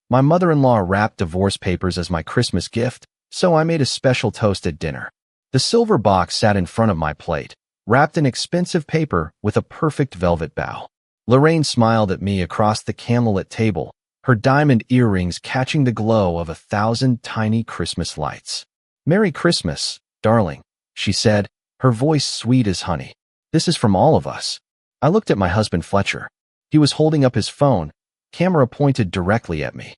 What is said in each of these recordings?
My mother-in-law wrapped divorce papers as my Christmas gift, so I made a special toast at dinner. The silver box sat in front of my plate, wrapped in expensive paper with a perfect velvet bow. Lorraine smiled at me across the candlelit table, her diamond earrings catching the glow of 1,000 tiny Christmas lights. "Merry Christmas, darling," she said, her voice sweet as honey. "This is from all of us." I looked at my husband Fletcher. He was holding up his phone, camera pointed directly at me.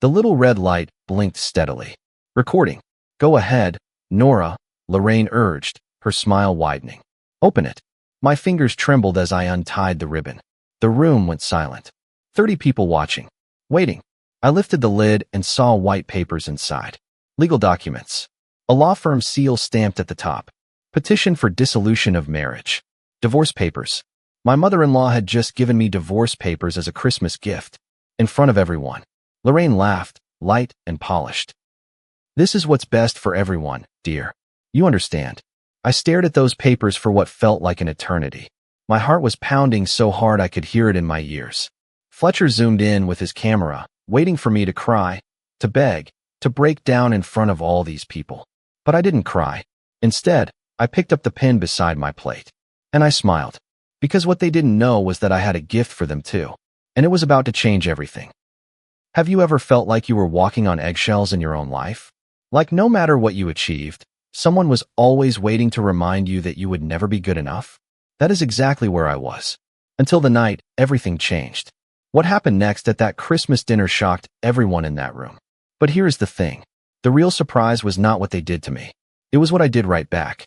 The little red light blinked steadily. "Recording. Go ahead, Nora," Lorraine urged, her smile widening. "Open it." My fingers trembled as I untied the ribbon. The room went silent. 30 people watching. Waiting. I lifted the lid and saw white papers inside. Legal documents. A law firm seal stamped at the top. Petition for dissolution of marriage. Divorce papers. My mother-in-law had just given me divorce papers as a Christmas gift. In front of everyone. Lorraine laughed, light and polished. "This is what's best for everyone, dear. You understand." I stared at those papers for what felt like an eternity. My heart was pounding so hard I could hear it in my ears. Fletcher zoomed in with his camera, waiting for me to cry, to beg, to break down in front of all these people. But I didn't cry. Instead, I picked up the pen beside my plate. And I smiled. Because what they didn't know was that I had a gift for them too. And it was about to change everything. Have you ever felt like you were walking on eggshells in your own life? Like no matter what you achieved, someone was always waiting to remind you that you would never be good enough? That is exactly where I was. Until the night, everything changed. What happened next at that Christmas dinner shocked everyone in that room. But here's the thing. The real surprise was not what they did to me. It was what I did right back.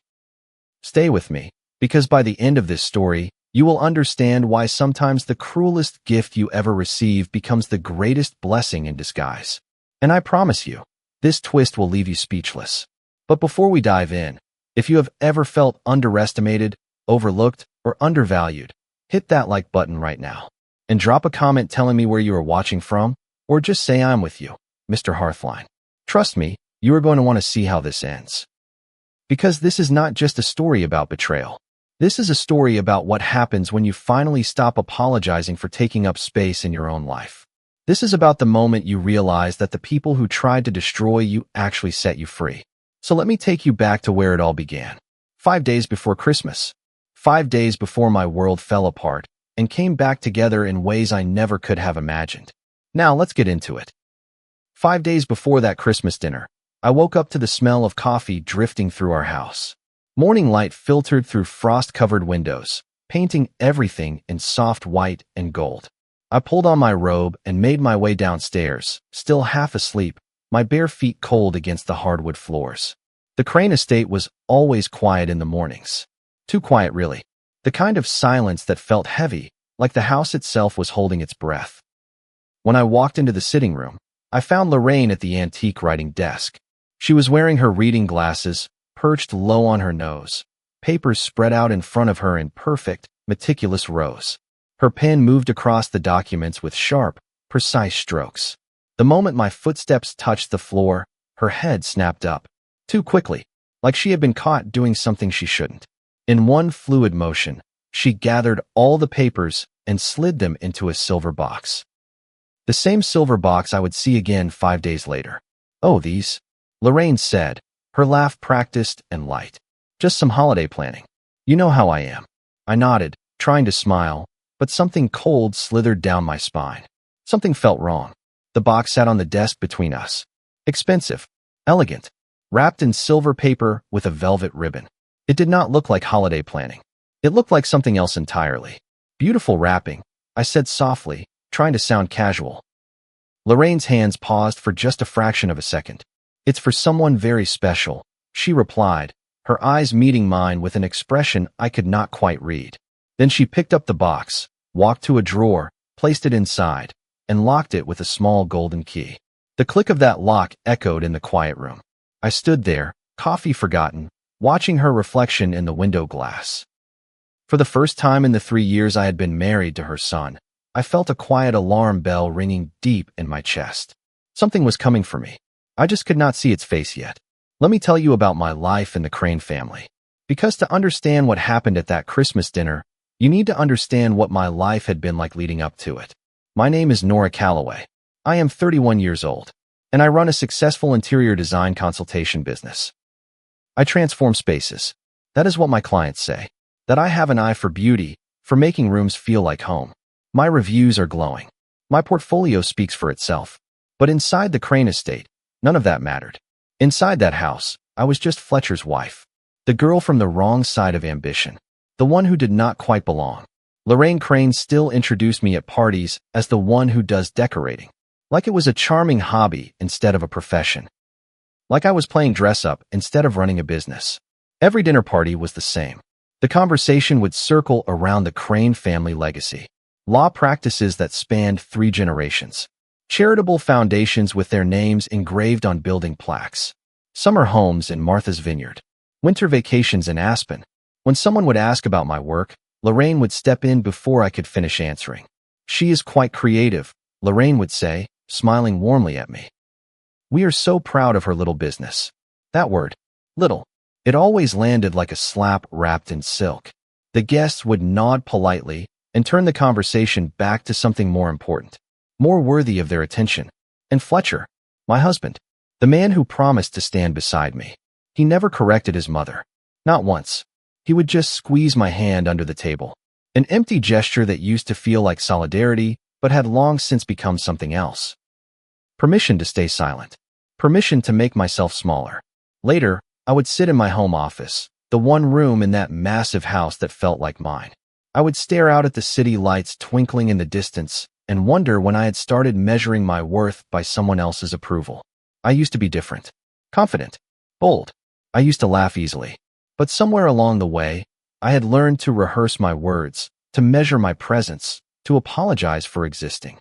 Stay with me, because by the end of this story, you will understand why sometimes the cruelest gift you ever receive becomes the greatest blessing in disguise. And I promise you, this twist will leave you speechless. But before we dive in, if you have ever felt underestimated, overlooked, or undervalued, hit that like button right now. And drop a comment telling me where you are watching from, or just say I'm with you, Mr. Hearthline. Trust me, you are going to want to see how this ends. Because this is not just a story about betrayal. This is a story about what happens when you finally stop apologizing for taking up space in your own life. This is about the moment you realize that the people who tried to destroy you actually set you free. So let me take you back to where it all began. 5 days before Christmas. 5 days before my world fell apart and came back together in ways I never could have imagined. Now let's get into it. 5 days before that Christmas dinner, I woke up to the smell of coffee drifting through our house. Morning light filtered through frost-covered windows, painting everything in soft white and gold. I pulled on my robe and made my way downstairs, still half asleep, my bare feet cold against the hardwood floors. The Crane estate was always quiet in the mornings. Too quiet, really. The kind of silence that felt heavy, like the house itself was holding its breath. When I walked into the sitting room, I found Lorraine at the antique writing desk. She was wearing her reading glasses, perched low on her nose, papers spread out in front of her in perfect, meticulous rows. Her pen moved across the documents with sharp, precise strokes. The moment my footsteps touched the floor, her head snapped up. Too quickly, like she had been caught doing something she shouldn't. In one fluid motion, she gathered all the papers and slid them into a silver box. The same silver box I would see again 5 days later. "Oh, these?" Lorraine said, her laugh practiced and light. "Just some holiday planning. You know how I am." I nodded, trying to smile, but something cold slithered down my spine. Something felt wrong. The box sat on the desk between us. Expensive, elegant, wrapped in silver paper with a velvet ribbon. It did not look like holiday planning. It looked like something else entirely. "Beautiful wrapping," I said softly, trying to sound casual. Lorraine's hands paused for just a fraction of a second. "It's for someone very special," she replied, her eyes meeting mine with an expression I could not quite read. Then she picked up the box, walked to a drawer, placed it inside, and locked it with a small golden key. The click of that lock echoed in the quiet room. I stood there, coffee forgotten, watching her reflection in the window glass. For the first time in the 3 years I had been married to her son, I felt a quiet alarm bell ringing deep in my chest. Something was coming for me. I just could not see its face yet. Let me tell you about my life in the Crane family. Because to understand what happened at that Christmas dinner, you need to understand what my life had been like leading up to it. My name is Nora Calloway. I am 31 years old, and I run a successful interior design consultation business. I transform spaces. That is what my clients say. That I have an eye for beauty, for making rooms feel like home. My reviews are glowing. My portfolio speaks for itself. But inside the Crane estate, none of that mattered. Inside that house, I was just Fletcher's wife. The girl from the wrong side of ambition. The one who did not quite belong. Lorraine Crane still introduced me at parties as the one who does decorating. Like it was a charming hobby instead of a profession. Like I was playing dress-up instead of running a business. Every dinner party was the same. The conversation would circle around the Crane family legacy. Law practices that spanned 3 generations. Charitable foundations with their names engraved on building plaques. Summer homes in Martha's Vineyard. Winter vacations in Aspen. When someone would ask about my work, Lorraine would step in before I could finish answering. She is quite creative, Lorraine would say, smiling warmly at me. We are so proud of her little business. That word, little. It always landed like a slap wrapped in silk. The guests would nod politely and turn the conversation back to something more important, more worthy of their attention. And Fletcher, my husband, the man who promised to stand beside me. He never corrected his mother. Not once. He would just squeeze my hand under the table. An empty gesture that used to feel like solidarity, but had long since become something else. Permission to stay silent. Permission to make myself smaller. Later, I would sit in my home office, the one room in that massive house that felt like mine. I would stare out at the city lights twinkling in the distance and wonder when I had started measuring my worth by someone else's approval. I used to be different. Confident. Bold. I used to laugh easily. But somewhere along the way, I had learned to rehearse my words, to measure my presence, to apologize for existing.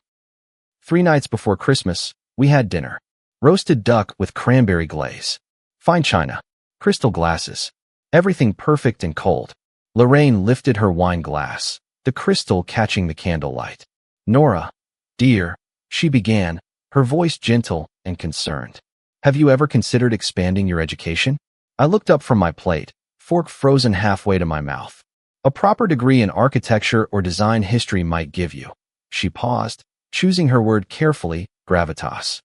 3 nights before Christmas, we had dinner. Roasted duck with cranberry glaze. Fine china. Crystal glasses. Everything perfect and cold. Lorraine lifted her wine glass, the crystal catching the candlelight. Nora, dear, she began, her voice gentle and concerned. Have you ever considered expanding your education? I looked up from my plate, fork frozen halfway to my mouth. A proper degree in architecture or design history might give you. She paused, choosing her word carefully, gravitas.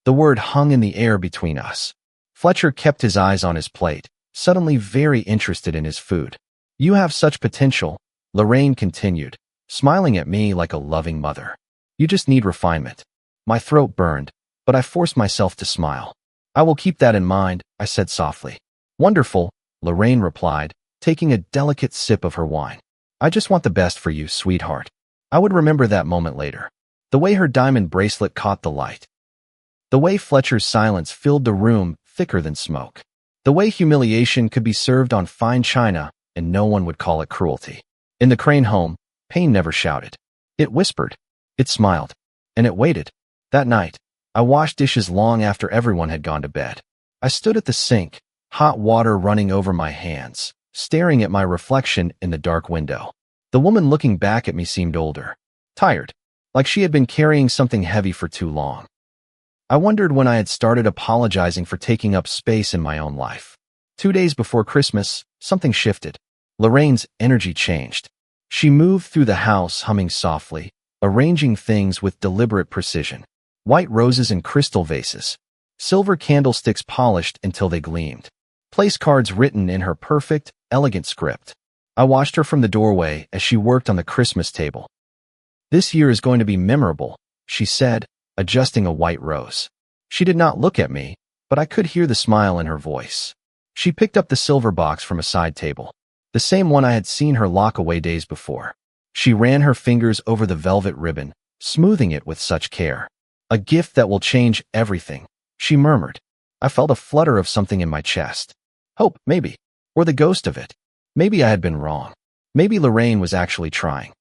The word hung in the air between us. Fletcher kept his eyes on his plate, suddenly very interested in his food. You have such potential, Lorraine continued, smiling at me like a loving mother. You just need refinement. My throat burned, but I forced myself to smile. I will keep that in mind, I said softly. Wonderful, Lorraine replied, taking a delicate sip of her wine. I just want the best for you, sweetheart. I would remember that moment later. The way her diamond bracelet caught the light. The way Fletcher's silence filled the room thicker than smoke. The way humiliation could be served on fine china and no one would call it cruelty. In the Crane home, pain never shouted. It whispered. It smiled. And it waited. That night, I washed dishes long after everyone had gone to bed. I stood at the sink, hot water running over my hands, staring at my reflection in the dark window. The woman looking back at me seemed older, tired, like she had been carrying something heavy for too long. I wondered when I had started apologizing for taking up space in my own life. 2 days before Christmas, something shifted. Lorraine's energy changed. She moved through the house humming softly, arranging things with deliberate precision. White roses in crystal vases. Silver candlesticks polished until they gleamed. Place cards written in her perfect, elegant script. I watched her from the doorway as she worked on the Christmas table. This year is going to be memorable, she said, adjusting a white rose. She did not look at me, but I could hear the smile in her voice. She picked up the silver box from a side table, the same one I had seen her lock away days before. She ran her fingers over the velvet ribbon, smoothing it with such care. A gift that will change everything, she murmured. I felt a flutter of something in my chest. Hope, maybe. Or the ghost of it. Maybe I had been wrong. Maybe Lorraine was actually trying.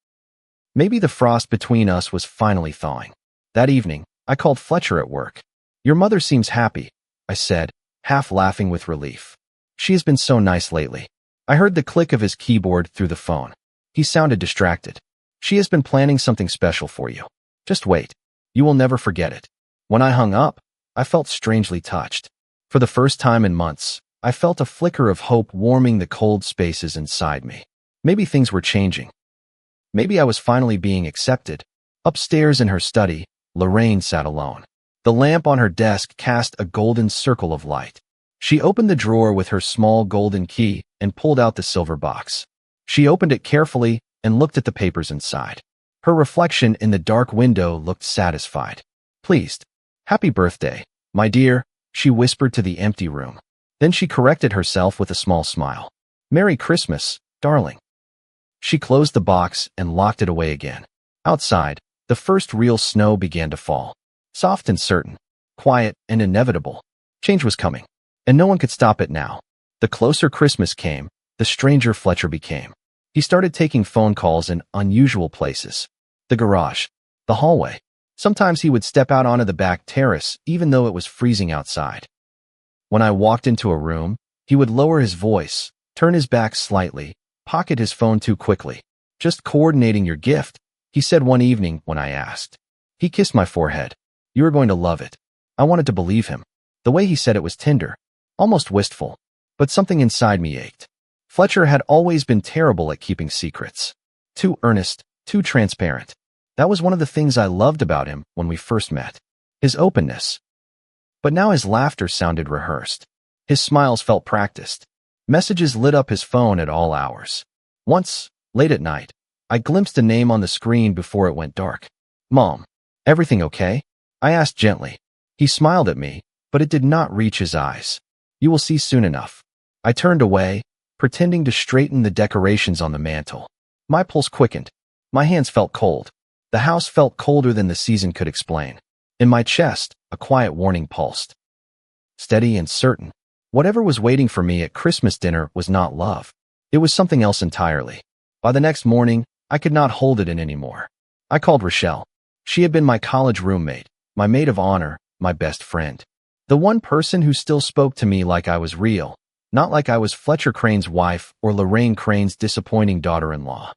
Maybe the frost between us was finally thawing. That evening, I called Fletcher at work. Your mother seems happy, I said, half laughing with relief. She has been so nice lately. I heard the click of his keyboard through the phone. He sounded distracted. She has been planning something special for you. Just wait. You will never forget it. When I hung up, I felt strangely touched. For the first time in months, I felt a flicker of hope warming the cold spaces inside me. Maybe things were changing. Maybe I was finally being accepted. Upstairs in her study, Lorraine sat alone. The lamp on her desk cast a golden circle of light. She opened the drawer with her small golden key and pulled out the silver box. She opened it carefully and looked at the papers inside. Her reflection in the dark window looked satisfied. Pleased. Happy birthday, my dear, she whispered to the empty room. Then she corrected herself with a small smile. Merry Christmas, darling. She closed the box and locked it away again. Outside, the first real snow began to fall. Soft and certain, quiet and inevitable. Change was coming, and no one could stop it now. The closer Christmas came, the stranger Fletcher became. He started taking phone calls in unusual places. The garage, the hallway. Sometimes he would step out onto the back terrace, even though it was freezing outside. When I walked into a room, he would lower his voice, turn his back slightly, pocket his phone too quickly. Just coordinating your gift, he said one evening when I asked. He kissed my forehead. You are going to love it. I wanted to believe him. The way he said it was tender, almost wistful, but something inside me ached. Fletcher had always been terrible at keeping secrets. Too earnest, too transparent. That was one of the things I loved about him when we first met. His openness. But now his laughter sounded rehearsed. His smiles felt practiced. Messages lit up his phone at all hours. Once, late at night, I glimpsed a name on the screen before it went dark. Mom, everything okay? I asked gently. He smiled at me, but it did not reach his eyes. You will see soon enough. I turned away, pretending to straighten the decorations on the mantel. My pulse quickened. My hands felt cold. The house felt colder than the season could explain. In my chest, a quiet warning pulsed. Steady and certain. Whatever was waiting for me at Christmas dinner was not love. It was something else entirely. By the next morning, I could not hold it in anymore. I called Rochelle. She had been my college roommate, my maid of honor, my best friend. The one person who still spoke to me like I was real, not like I was Fletcher Crane's wife or Lorraine Crane's disappointing daughter-in-law.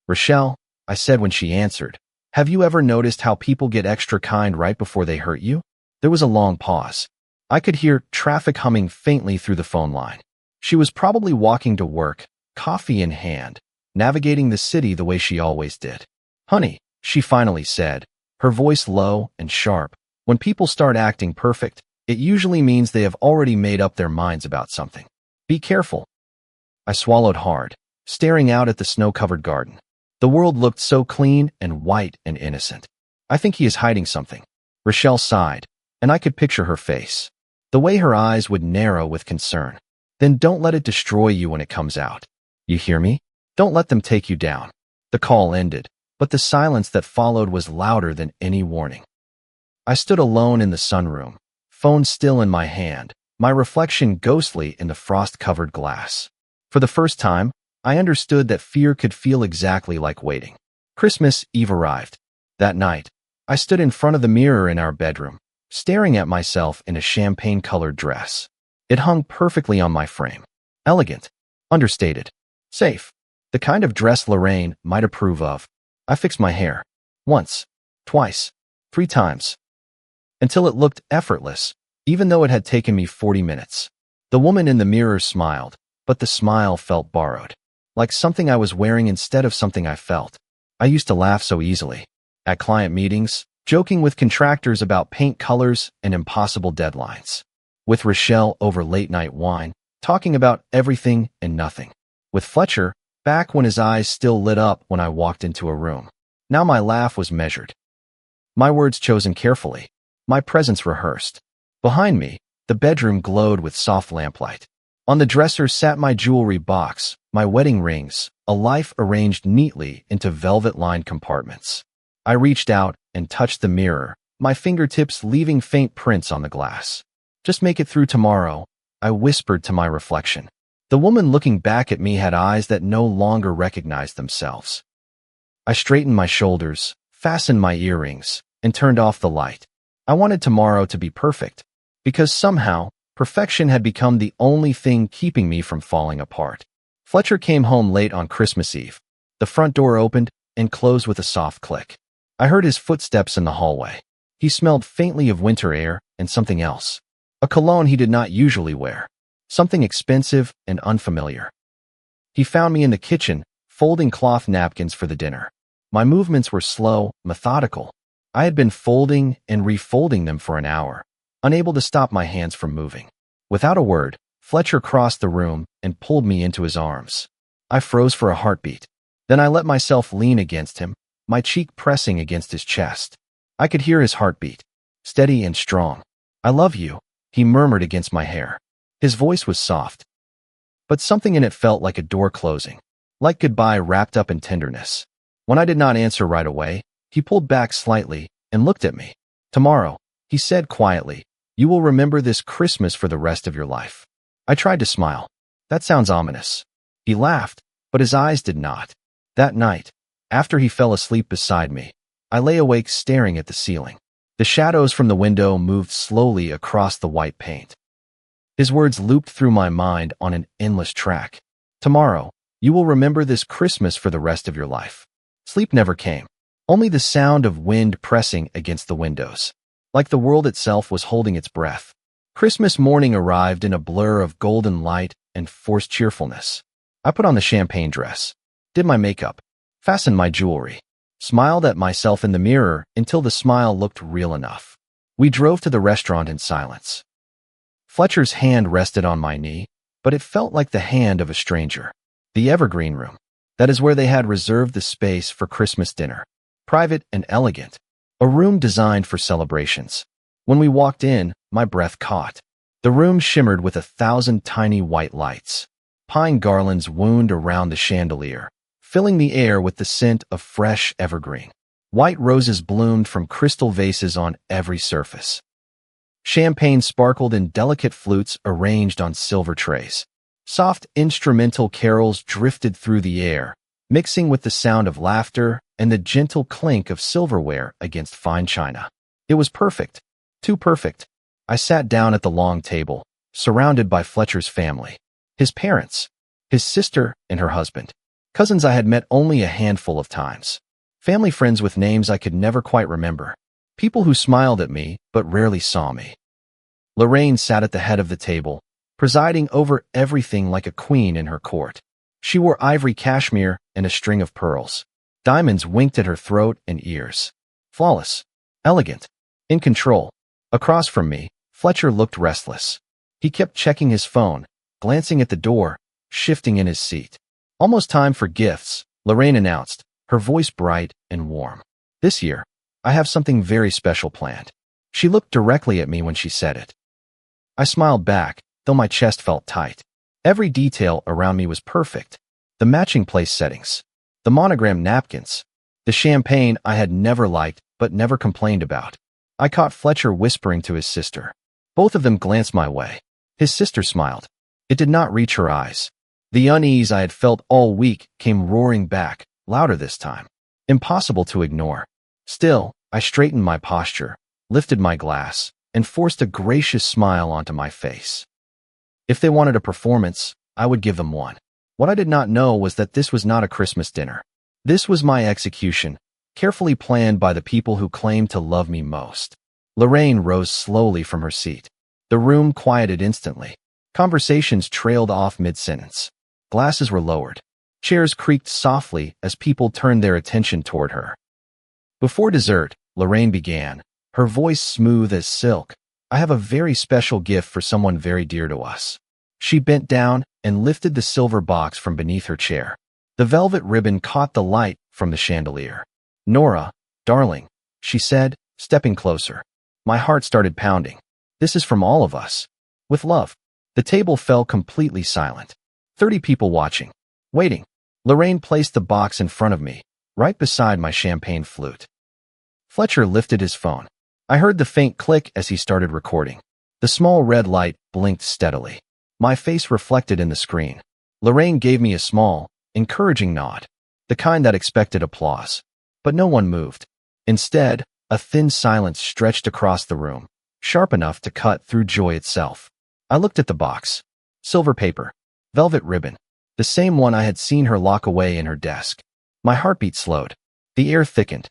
Rochelle, I said when she answered, have you ever noticed how people get extra kind right before they hurt you? There was a long pause. I could hear traffic humming faintly through the phone line. She was probably walking to work, coffee in hand, navigating the city the way she always did. Honey, she finally said, her voice low and sharp. When people start acting perfect, it usually means they have already made up their minds about something. Be careful. I swallowed hard, staring out at the snow-covered garden. The world looked so clean and white and innocent. I think he is hiding something. Rochelle sighed, and I could picture her face. The way her eyes would narrow with concern. Then don't let it destroy you when it comes out. You hear me? Don't let them take you down. The call ended, but the silence that followed was louder than any warning. I stood alone in the sunroom, phone still in my hand, my reflection ghostly in the frost-covered glass. For the first time, I understood that fear could feel exactly like waiting. Christmas Eve arrived. That night, I stood in front of the mirror in our bedroom, staring at myself in a champagne-colored dress. It hung perfectly on my frame. Elegant, understated, safe. The kind of dress Lorraine might approve of. I fixed my hair. Once, twice, 3 times. Until it looked effortless, even though it had taken me 40 minutes. The woman in the mirror smiled, but the smile felt borrowed. Like something I was wearing instead of something I felt. I used to laugh so easily. At client meetings, joking with contractors about paint colors and impossible deadlines. With Rochelle over late-night wine, talking about everything and nothing. With Fletcher, back when his eyes still lit up when I walked into a room. Now my laugh was measured. My words chosen carefully. My presence rehearsed. Behind me, the bedroom glowed with soft lamplight. On the dresser sat my jewelry box, my wedding rings, a life arranged neatly into velvet-lined compartments. I reached out and touched the mirror, my fingertips leaving faint prints on the glass. Just make it through tomorrow, I whispered to my reflection. The woman looking back at me had eyes that no longer recognized themselves. I straightened my shoulders, fastened my earrings, and turned off the light. I wanted tomorrow to be perfect, because somehow, perfection had become the only thing keeping me from falling apart. Fletcher came home late on Christmas Eve. The front door opened and closed with a soft click. I heard his footsteps in the hallway. He smelled faintly of winter air and something else. A cologne he did not usually wear. Something expensive and unfamiliar. He found me in the kitchen, folding cloth napkins for the dinner. My movements were slow, methodical. I had been folding and refolding them for an hour, unable to stop my hands from moving. Without a word, Fletcher crossed the room and pulled me into his arms. I froze for a heartbeat. Then I let myself lean against him, my cheek pressing against his chest. I could hear his heartbeat, steady and strong. "I love you," he murmured against my hair. His voice was soft, but something in it felt like a door closing, like goodbye wrapped up in tenderness. When I did not answer right away, he pulled back slightly and looked at me. "Tomorrow," he said quietly, "you will remember this Christmas for the rest of your life." I tried to smile. "That sounds ominous." He laughed, but his eyes did not. That night, after he fell asleep beside me, I lay awake staring at the ceiling. The shadows from the window moved slowly across the white paint. His words looped through my mind on an endless track. "Tomorrow, you will remember this Christmas for the rest of your life." Sleep never came. Only the sound of wind pressing against the windows, like the world itself was holding its breath. Christmas morning arrived in a blur of golden light and forced cheerfulness. I put on the champagne dress, did my makeup, fastened my jewelry, smiled at myself in the mirror until the smile looked real enough. We drove to the restaurant in silence. Fletcher's hand rested on my knee, but it felt like the hand of a stranger. The Evergreen Room. That is where they had reserved the space for Christmas dinner. Private and elegant. A room designed for celebrations. When we walked in, my breath caught. The room shimmered with 1,000 tiny white lights. Pine garlands wound around the chandelier, filling the air with the scent of fresh evergreen. White roses bloomed from crystal vases on every surface. Champagne sparkled in delicate flutes arranged on silver trays. Soft instrumental carols drifted through the air, mixing with the sound of laughter and the gentle clink of silverware against fine china. It was perfect. Too perfect. I sat down at the long table, surrounded by Fletcher's family. His parents, his sister and her husband. Cousins I had met only a handful of times. Family friends with names I could never quite remember. People who smiled at me but rarely saw me. Lorraine sat at the head of the table, presiding over everything like a queen in her court. She wore ivory cashmere and a string of pearls. Diamonds winked at her throat and ears. Flawless. Elegant. In control. Across from me, Fletcher looked restless. He kept checking his phone, glancing at the door, shifting in his seat. "Almost time for gifts," Lorraine announced, her voice bright and warm. "This year, I have something very special planned." She looked directly at me when she said it. I smiled back, though my chest felt tight. Every detail around me was perfect. The matching place settings, the monogrammed napkins, the champagne I had never liked but never complained about. I caught Fletcher whispering to his sister. Both of them glanced my way. His sister smiled. It did not reach her eyes. The unease I had felt all week came roaring back, louder this time. Impossible to ignore. Still, I straightened my posture, lifted my glass, and forced a gracious smile onto my face. If they wanted a performance, I would give them one. What I did not know was that this was not a Christmas dinner. This was my execution, carefully planned by the people who claimed to love me most. Lorraine rose slowly from her seat. The room quieted instantly. Conversations trailed off mid-sentence. Glasses were lowered. Chairs creaked softly as people turned their attention toward her. Before dessert, Lorraine began, her voice smooth as silk. "I have a very special gift for someone very dear to us." She bent down and lifted the silver box from beneath her chair. The velvet ribbon caught the light from the chandelier. "Nora, darling," she said, stepping closer. My heart started pounding. "This is from all of us. With love." The table fell completely silent. 30 people watching. Waiting. Lorraine placed the box in front of me, right beside my champagne flute. Fletcher lifted his phone. I heard the faint click as he started recording. The small red light blinked steadily. My face reflected in the screen. Lorraine gave me a small, encouraging nod, the kind that expected applause. But no one moved. Instead, a thin silence stretched across the room, sharp enough to cut through joy itself. I looked at the box. Silver paper. Velvet ribbon. The same one I had seen her lock away in her desk. My heartbeat slowed. The air thickened.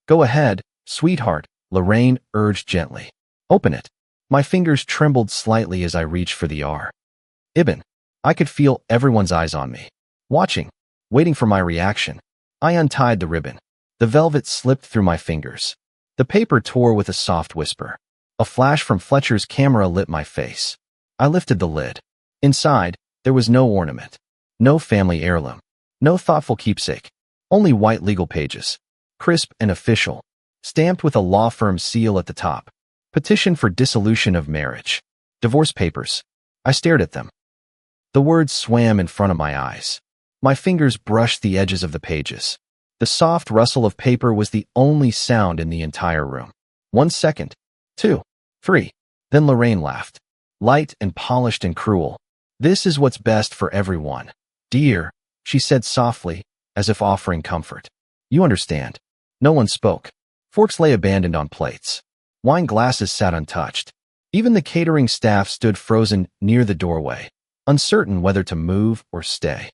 "Go ahead, sweetheart," Lorraine urged gently. "Open it." My fingers trembled slightly as I reached for the R. Ibn. I could feel everyone's eyes on me, watching, waiting for my reaction. I untied the ribbon. The velvet slipped through my fingers. The paper tore with a soft whisper. A flash from Fletcher's camera lit my face. I lifted the lid. Inside, there was no ornament, no family heirloom, no thoughtful keepsake, only white legal pages, crisp and official, stamped with a law firm seal at the top. Petition for dissolution of marriage. Divorce papers. I stared at them. The words swam in front of my eyes. My fingers brushed the edges of the pages. The soft rustle of paper was the only sound in the entire room. 1 second. 2. 3. Then Lorraine laughed. Light and polished and cruel. This is what's best for everyone. Dear, she said softly, as if offering comfort. You understand. No one spoke. Forks lay abandoned on plates. Wine glasses sat untouched. Even the catering staff stood frozen near the doorway, uncertain whether to move or stay.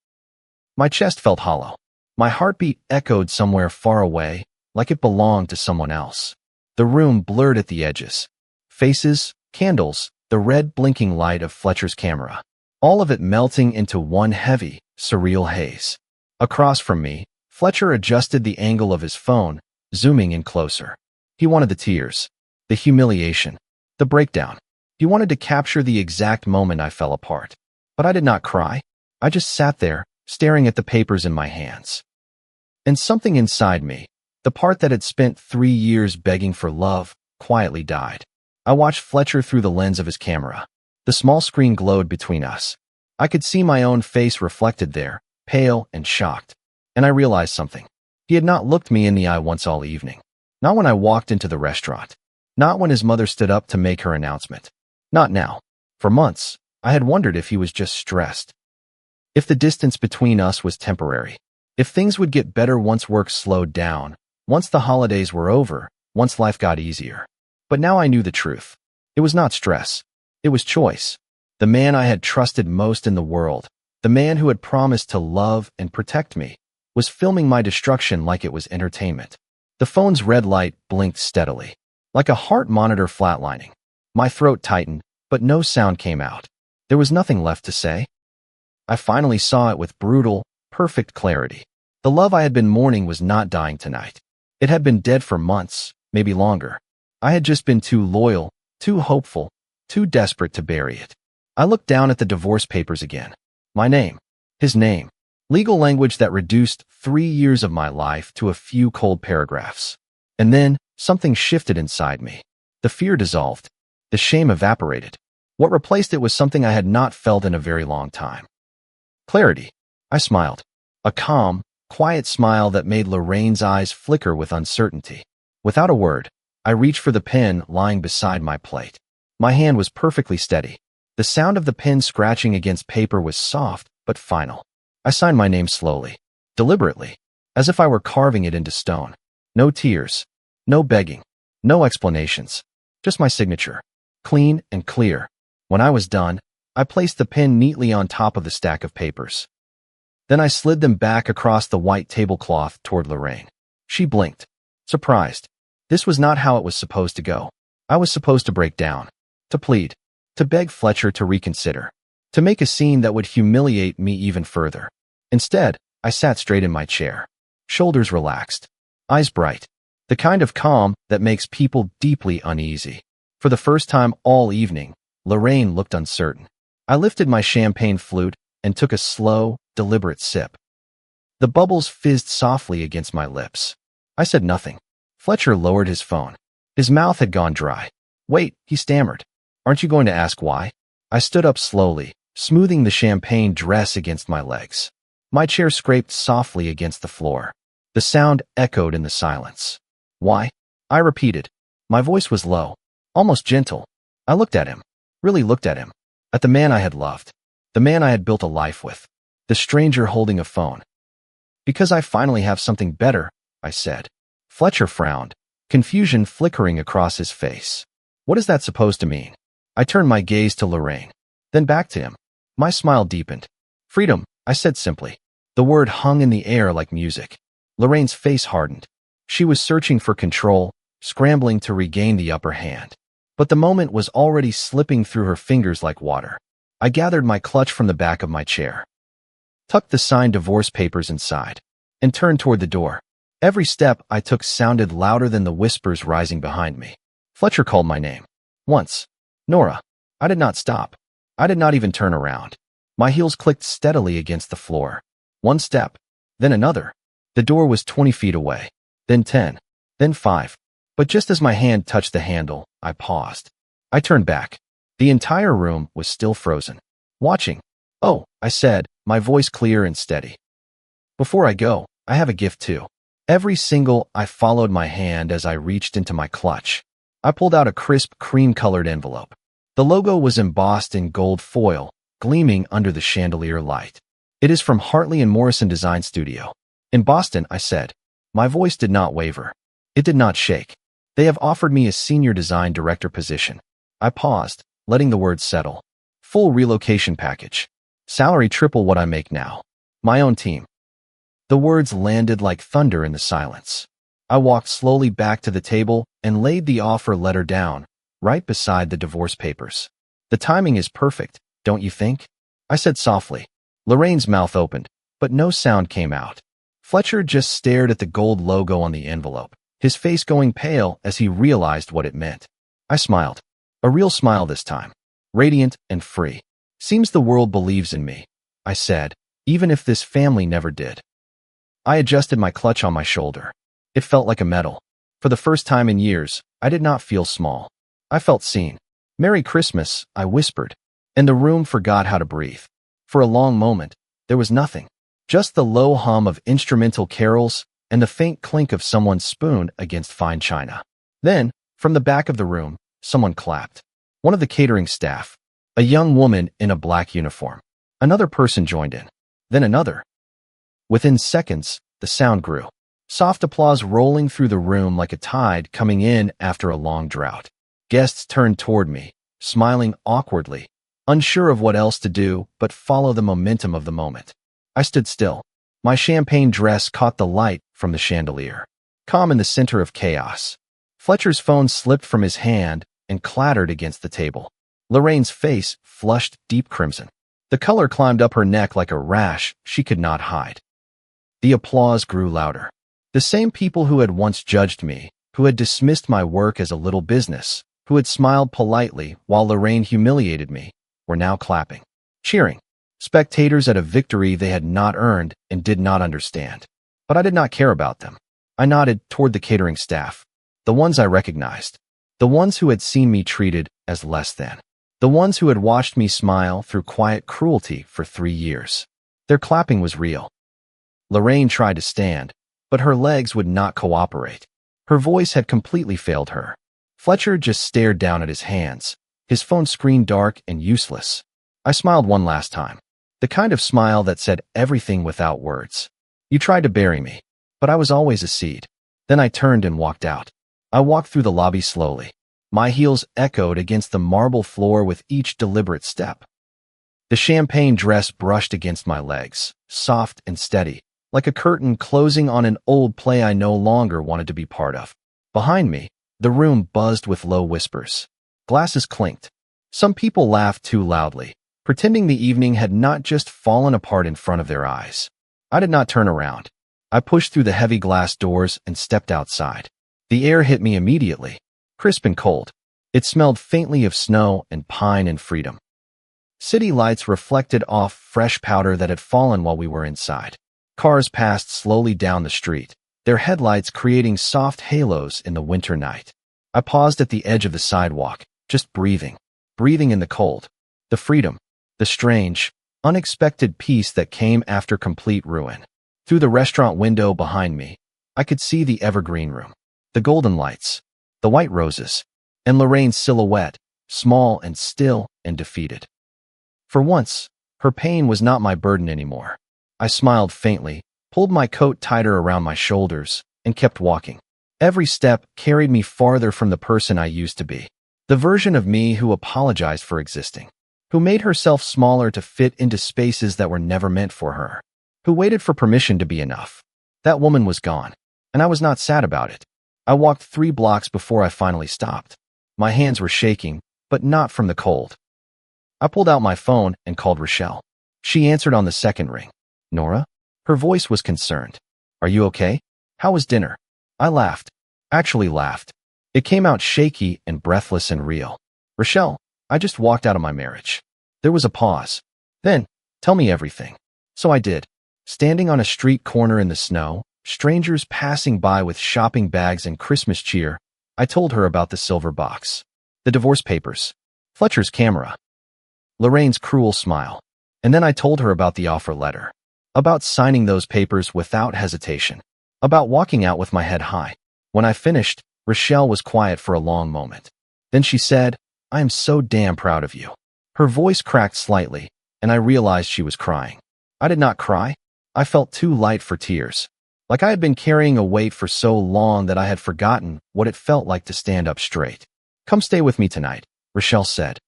My chest felt hollow. My heartbeat echoed somewhere far away, like it belonged to someone else. The room blurred at the edges. Faces, candles, the red blinking light of Fletcher's camera. All of it melting into one heavy, surreal haze. Across from me, Fletcher adjusted the angle of his phone, zooming in closer. He wanted the tears, the humiliation, the breakdown. He wanted to capture the exact moment I fell apart. But I did not cry. I just sat there, staring at the papers in my hands. And something inside me, the part that had spent 3 years begging for love, quietly died. I watched Fletcher through the lens of his camera. The small screen glowed between us. I could see my own face reflected there, pale and shocked. And I realized something. He had not looked me in the eye once all evening. Not when I walked into the restaurant. Not when his mother stood up to make her announcement. Not now. For months, I had wondered if he was just stressed. If the distance between us was temporary. If things would get better once work slowed down, once the holidays were over, once life got easier. But now I knew the truth. It was not stress. It was choice. The man I had trusted most in the world, the man who had promised to love and protect me, was filming my destruction like it was entertainment. The phone's red light blinked steadily, like a heart monitor flatlining. My throat tightened, but no sound came out. There was nothing left to say. I finally saw it with brutal, perfect clarity. The love I had been mourning was not dying tonight. It had been dead for months, maybe longer. I had just been too loyal, too hopeful, too desperate to bury it. I looked down at the divorce papers again. My name. His name. Legal language that reduced 3 years of my life to a few cold paragraphs. And then, something shifted inside me. The fear dissolved. The shame evaporated. What replaced it was something I had not felt in a very long time. Clarity. I smiled. A calm, quiet smile that made Lorraine's eyes flicker with uncertainty. Without a word, I reached for the pen lying beside my plate. My hand was perfectly steady. The sound of the pen scratching against paper was soft, but final. I signed my name slowly, deliberately, as if I were carving it into stone. No tears, no begging, no explanations, just my signature, clean and clear. When I was done, I placed the pen neatly on top of the stack of papers. Then I slid them back across the white tablecloth toward Lorraine. She blinked, surprised. This was not how it was supposed to go. I was supposed to break down, to plead, to beg Fletcher to reconsider, to make a scene that would humiliate me even further. Instead, I sat straight in my chair, shoulders relaxed, eyes bright, the kind of calm that makes people deeply uneasy. For the first time all evening, Lorraine looked uncertain. I lifted my champagne flute and took a slow, deliberate sip. The bubbles fizzed softly against my lips. I said nothing. Fletcher lowered his phone. His mouth had gone dry. Wait, he stammered. Aren't you going to ask why? I stood up slowly, smoothing the champagne dress against my legs. My chair scraped softly against the floor. The sound echoed in the silence. Why? I repeated. My voice was low, almost gentle. I looked at him, really looked at him, at the man I had loved, the man I had built a life with, the stranger holding a phone. Because I finally have something better, I said. Fletcher frowned, confusion flickering across his face. What is that supposed to mean? I turned my gaze to Lorraine, then back to him. My smile deepened. Freedom, I said simply. The word hung in the air like music. Lorraine's face hardened. She was searching for control, scrambling to regain the upper hand. But the moment was already slipping through her fingers like water. I gathered my clutch from the back of my chair, tucked the signed divorce papers inside, and turned toward the door. Every step I took sounded louder than the whispers rising behind me. Fletcher called my name. Once. Nora. I did not stop. I did not even turn around. My heels clicked steadily against the floor. One step, then another. The door was 20 feet away, then 10, then 5. But just as my hand touched the handle, I paused. I turned back. The entire room was still frozen. Watching. Oh, I said, my voice clear and steady. Before I go, I have a gift too. Every single I followed my hand as I reached into my clutch. I pulled out a crisp, cream-colored envelope. The logo was embossed in gold foil, gleaming under the chandelier light. It is from Hartley and Morrison Design Studio. In Boston, I said. My voice did not waver. It did not shake. They have offered me a senior design director position. I paused, letting the words settle. Full relocation package. Salary triple what I make now. My own team. The words landed like thunder in the silence. I walked slowly back to the table and laid the offer letter down, right beside the divorce papers. The timing is perfect, don't you think? I said softly. Lorraine's mouth opened, but no sound came out. Fletcher just stared at the gold logo on the envelope, his face going pale as he realized what it meant. I smiled. A real smile this time. Radiant and free. Seems the world believes in me, I said, even if this family never did. I adjusted my clutch on my shoulder. It felt like a medal. For the first time in years, I did not feel small. I felt seen. Merry Christmas, I whispered, and the room forgot how to breathe. For a long moment, there was nothing. Just the low hum of instrumental carols and the faint clink of someone's spoon against fine china. Then, from the back of the room, someone clapped. One of the catering staff. A young woman in a black uniform. Another person joined in. Then another. Within seconds, the sound grew. Soft applause rolling through the room like a tide coming in after a long drought. Guests turned toward me, smiling awkwardly, unsure of what else to do but follow the momentum of the moment. I stood still. My champagne dress caught the light from the chandelier. Calm in the center of chaos. Fletcher's phone slipped from his hand and clattered against the table. Lorraine's face flushed deep crimson. The color climbed up her neck like a rash she could not hide. The applause grew louder. The same people who had once judged me, who had dismissed my work as a little business, who had smiled politely while Lorraine humiliated me, were now clapping, cheering. Spectators at a victory they had not earned and did not understand. But I did not care about them. I nodded toward the catering staff, the ones I recognized, the ones who had seen me treated as less than, the ones who had watched me smile through quiet cruelty for 3 years. Their clapping was real. Lorraine tried to stand, but her legs would not cooperate. Her voice had completely failed her. Fletcher just stared down at his hands, his phone screen dark and useless. I smiled one last time. The kind of smile that said everything without words. You tried to bury me, but I was always a seed. Then I turned and walked out. I walked through the lobby slowly. My heels echoed against the marble floor with each deliberate step. The champagne dress brushed against my legs, soft and steady, like a curtain closing on an old play I no longer wanted to be part of. Behind me, the room buzzed with low whispers. Glasses clinked. Some people laughed too loudly, pretending the evening had not just fallen apart in front of their eyes. I did not turn around. I pushed through the heavy glass doors and stepped outside. The air hit me immediately, crisp and cold. It smelled faintly of snow and pine and freedom. City lights reflected off fresh powder that had fallen while we were inside. Cars passed slowly down the street, their headlights creating soft halos in the winter night. I paused at the edge of the sidewalk, just breathing in the cold, the freedom, the strange, unexpected peace that came after complete ruin. Through the restaurant window behind me, I could see the evergreen room, the golden lights, the white roses, and Lorraine's silhouette, small and still and defeated. For once, her pain was not my burden anymore. I smiled faintly, pulled my coat tighter around my shoulders, and kept walking. Every step carried me farther from the person I used to be, the version of me who apologized for existing, who made herself smaller to fit into spaces that were never meant for her, who waited for permission to be enough. That woman was gone, and I was not sad about it. I walked 3 blocks before I finally stopped. My hands were shaking, but not from the cold. I pulled out my phone and called Rochelle. She answered on the second ring. Nora? Her voice was concerned. Are you okay? How was dinner? I laughed. Actually laughed. It came out shaky and breathless and real. Rochelle, I just walked out of my marriage. There was a pause. Then, tell me everything. So I did. Standing on a street corner in the snow, strangers passing by with shopping bags and Christmas cheer, I told her about the silver box, the divorce papers, Fletcher's camera, Lorraine's cruel smile. And then I told her about the offer letter, about signing those papers without hesitation, about walking out with my head high. When I finished, Rochelle was quiet for a long moment. Then she said, I am so damn proud of you. Her voice cracked slightly, and I realized she was crying. I did not cry. I felt too light for tears. Like I had been carrying a weight for so long that I had forgotten what it felt like to stand up straight. Come stay with me tonight, Rochelle said.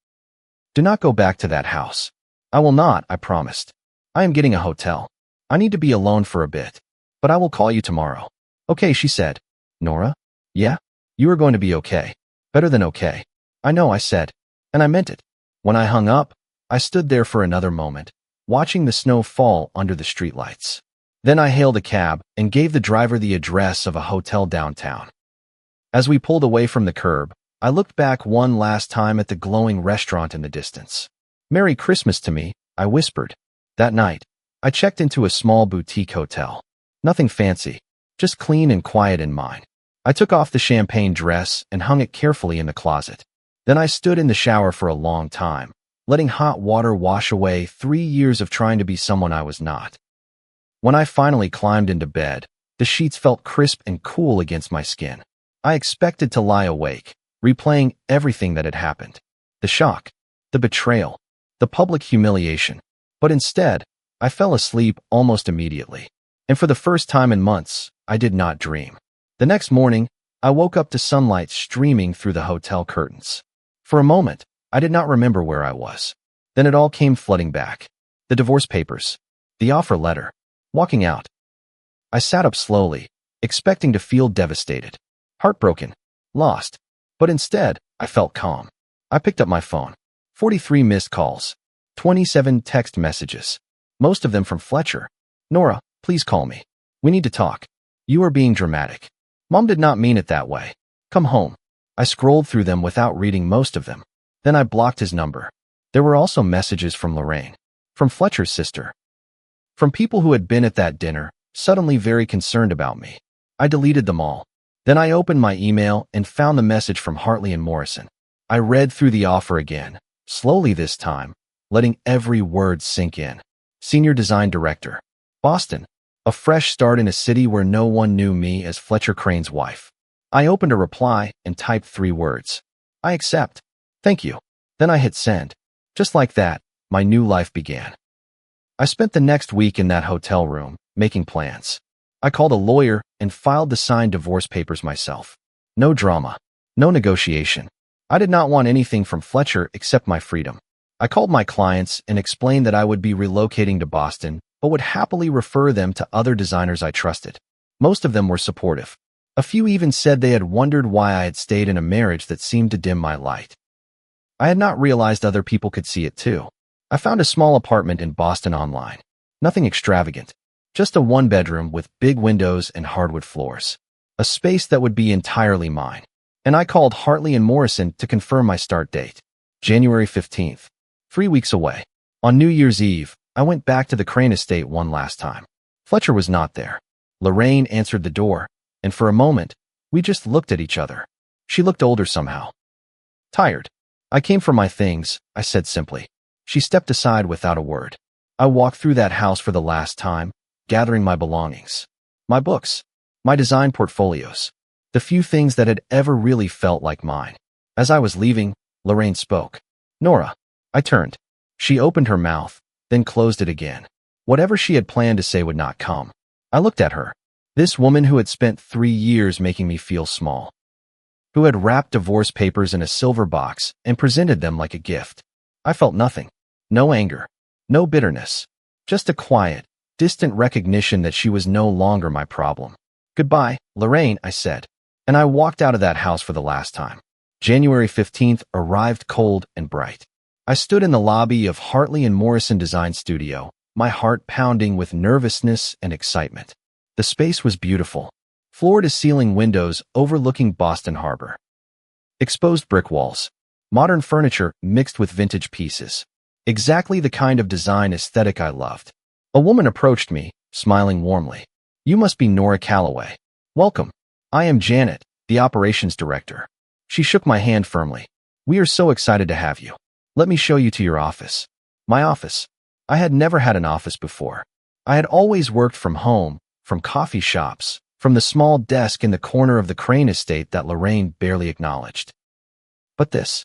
Do not go back to that house. I will not, I promised. I am getting a hotel. I need to be alone for a bit. But I will call you tomorrow. Okay, she said. Nora? Yeah? You are going to be okay. Better than okay. I know, I said. And I meant it. When I hung up, I stood there for another moment, watching the snow fall under the streetlights. Then I hailed a cab and gave the driver the address of a hotel downtown. As we pulled away from the curb, I looked back one last time at the glowing restaurant in the distance. Merry Christmas to me, I whispered. That night, I checked into a small boutique hotel. Nothing fancy, just clean and quiet in mine. I took off the champagne dress and hung it carefully in the closet. Then I stood in the shower for a long time, letting hot water wash away 3 years of trying to be someone I was not. When I finally climbed into bed, the sheets felt crisp and cool against my skin. I expected to lie awake, replaying everything that had happened. The shock, the betrayal, the public humiliation. But instead, I fell asleep almost immediately. And for the first time in months, I did not dream. The next morning, I woke up to sunlight streaming through the hotel curtains. For a moment, I did not remember where I was. Then it all came flooding back. The divorce papers, the offer letter, walking out. I sat up slowly, expecting to feel devastated, heartbroken, lost. But instead, I felt calm. I picked up my phone. 43 missed calls, 27 text messages, most of them from Fletcher. Nora, please call me. We need to talk. You are being dramatic. Mom did not mean it that way. Come home. I scrolled through them without reading most of them. Then I blocked his number. There were also messages from Lorraine, from Fletcher's sister, from people who had been at that dinner, suddenly very concerned about me. I deleted them all. Then I opened my email and found the message from Hartley and Morrison. I read through the offer again, slowly this time, letting every word sink in. Senior Design Director, Boston. A fresh start in a city where no one knew me as Fletcher Crane's wife. I opened a reply and typed 3 words. I accept. Thank you. Then I hit send. Just like that, my new life began. I spent the next week in that hotel room, making plans. I called a lawyer and filed the signed divorce papers myself. No drama. No negotiation. I did not want anything from Fletcher except my freedom. I called my clients and explained that I would be relocating to Boston, but would happily refer them to other designers I trusted. Most of them were supportive. A few even said they had wondered why I had stayed in a marriage that seemed to dim my light. I had not realized other people could see it too. I found a small apartment in Boston online. Nothing extravagant. Just a 1-bedroom with big windows and hardwood floors. A space that would be entirely mine. And I called Hartley and Morrison to confirm my start date. January 15th. 3 weeks away. On New Year's Eve, I went back to the Crane estate one last time. Fletcher was not there. Lorraine answered the door, and for a moment, we just looked at each other. She looked older somehow. Tired. I came for my things, I said simply. She stepped aside without a word. I walked through that house for the last time, gathering my belongings. My books. My design portfolios. The few things that had ever really felt like mine. As I was leaving, Lorraine spoke. Nora. I turned. She opened her mouth, then closed it again. Whatever she had planned to say would not come. I looked at her. This woman who had spent 3 years making me feel small. Who had wrapped divorce papers in a silver box and presented them like a gift. I felt nothing. No anger. No bitterness. Just a quiet, distant recognition that she was no longer my problem. Goodbye, Lorraine, I said. And I walked out of that house for the last time. January 15th arrived cold and bright. I stood in the lobby of Hartley and Morrison Design Studio, my heart pounding with nervousness and excitement. The space was beautiful. floor-to-ceiling windows overlooking Boston Harbor. Exposed brick walls. Modern furniture mixed with vintage pieces. Exactly the kind of design aesthetic I loved. A woman approached me, smiling warmly. "You must be Nora Calloway. Welcome. I am Janet, the operations director." She shook my hand firmly. "We are so excited to have you. Let me show you to your office." My office. I had never had an office before. I had always worked from home, from coffee shops, from the small desk in the corner of the Crane estate that Lorraine barely acknowledged. But this